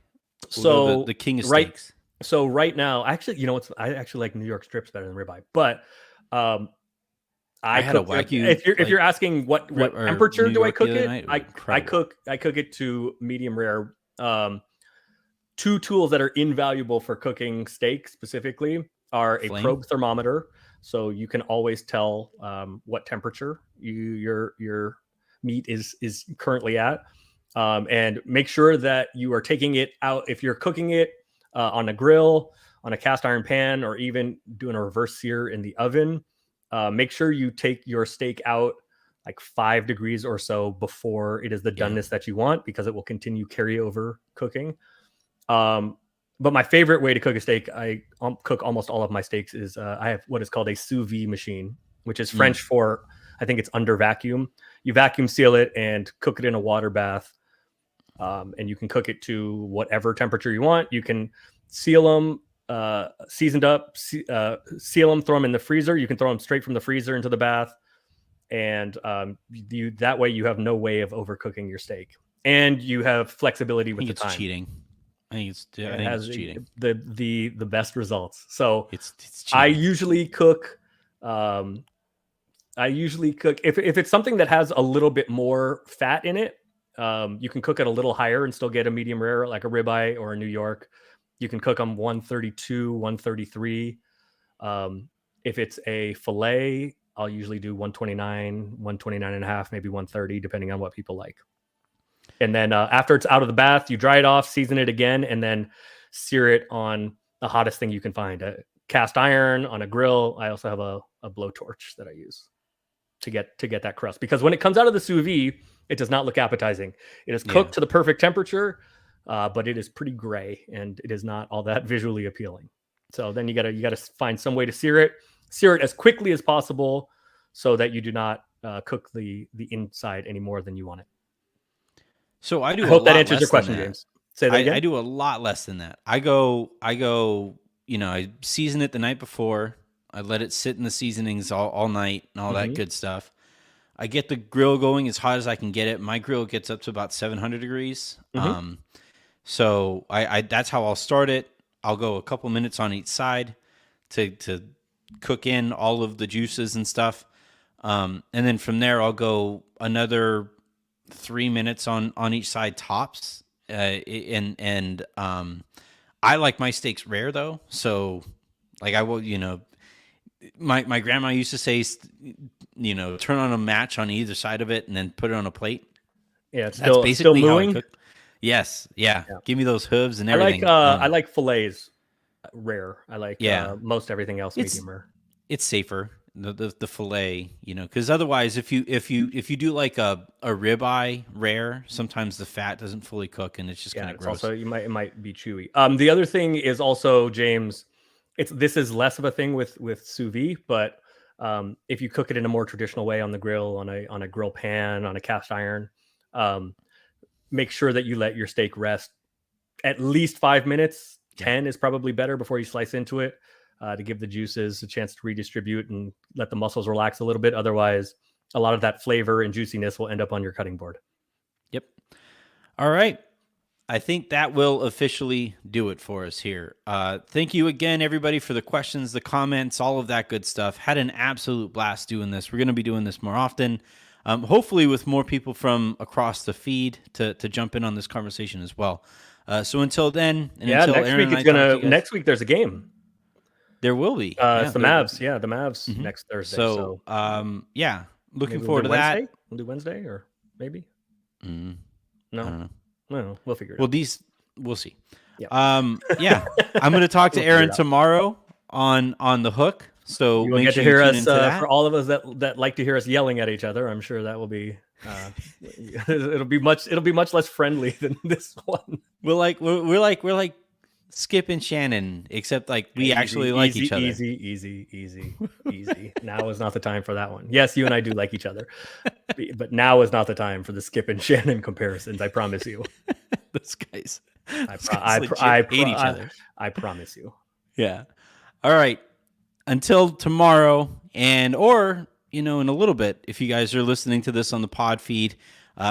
So the king of steaks. So right now, actually, I actually like New York strips better than ribeye, but I had a Wagyu. If you're asking what temperature do I cook it, I cook it to medium rare. Two tools that are invaluable for cooking steak specifically are a probe thermometer, so you can always tell what temperature your meat is currently at, and make sure that you are taking it out if you're cooking it on a grill, on a cast iron pan, or even doing a reverse sear in the oven. Make sure you take your steak out like 5 degrees or so before it is the doneness that you want, because it will continue carryover cooking. But my favorite way to cook a steak, I cook almost all of my steaks, is I have what is called a sous vide machine, which is French for, I think it's under vacuum. You vacuum seal it and cook it in a water bath. And you can cook it to whatever temperature you want. You can seal them, seasoned up, seal them, throw them in the freezer. You can throw them straight from the freezer into the bath. And that way you have no way of overcooking your steak. And you have flexibility with the time. Cheating. I think it's cheating. The best results. So it's cheating. I usually cook if it's something that has a little bit more fat in it. You can cook it a little higher and still get a medium rare, like a ribeye or a New York. You can cook them 132, 133. If it's a filet, I'll usually do 129, 129 and a half, maybe 130, depending on what people like. And then after it's out of the bath, you dry it off, season it again, and then sear it on the hottest thing you can find. A cast iron, on a grill. I also have a blowtorch that I use to get that crust. Because when it comes out of the sous vide, it does not look appetizing. It is cooked to the perfect temperature, but it is pretty gray, and it is not all that visually appealing. So then you gotta find some way to sear it as quickly as possible, so that you do not cook the inside any more than you want it. So I hope that answers your question, James. Say that again? I do a lot less than that. I go. I season it the night before. I let it sit in the seasonings all night and all that good stuff. I get the grill going as hot as I can get it. My grill gets up to about 700 degrees. So I that's how I'll start it. I'll go a couple minutes on each side to cook in all of the juices and stuff. And then from there, I'll go another 3 minutes on each side tops. And I like my steaks rare though. So like I will, my grandma used to say, turn on a match on either side of it and then put it on a plate. Yeah, it's That's basically still how I mooing. cook. Yes, yeah. Give me those hooves and everything. I like fillets rare. I like most everything else medium rare. It's safer. The fillet, because otherwise, if you do like a ribeye rare, sometimes the fat doesn't fully cook and it's just kind of gross. Also, it might be chewy. The other thing is also, James, this is less of a thing with sous vide, but if you cook it in a more traditional way on the grill, on a grill pan, on a cast iron, make sure that you let your steak rest at least 5 minutes. 10 is probably better before you slice into it, to give the juices a chance to redistribute and let the muscles relax a little bit. Otherwise, a lot of that flavor and juiciness will end up on your cutting board. Yep. All right. I think that will officially do it for us here. Thank you again, everybody, for the questions, the comments, all of that good stuff. Had an absolute blast doing this. We're going to be doing this more often, hopefully with more people from across the feed to jump in on this conversation as well. So until then, and until next week there's a game. There will be. It's the Mavs. Yeah, the Mavs next Thursday. So looking forward to that. We'll do Wednesday or maybe. No, I don't know. No, we'll figure it out. We'll see. Yeah. I'm going to talk to Aaron tomorrow on the hook. So you will get to hear us for all of us that like to hear us yelling at each other. I'm sure that will be. It'll be much less friendly than this one. We're like Skip and Shannon, except like we actually like each other. Easy. Now is not the time for that one. Yes, you and I do like each other, but now is not the time for the Skip and Shannon comparisons. I promise you. Those guys. I hate each other. I promise you. Yeah. All right. Until tomorrow, or in a little bit, if you guys are listening to this on the pod feed,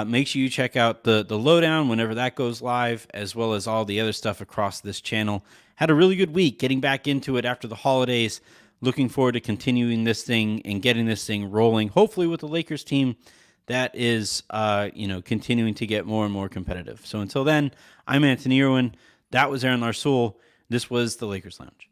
make sure you check out the lowdown whenever that goes live, as well as all the other stuff across this channel. Had a really good week getting back into it after the holidays. Looking forward to continuing this thing and getting this thing rolling, hopefully with the Lakers team that is, continuing to get more and more competitive. So until then, I'm Anthony Irwin. That was Aaron Larsoul. This was the Lakers Lounge.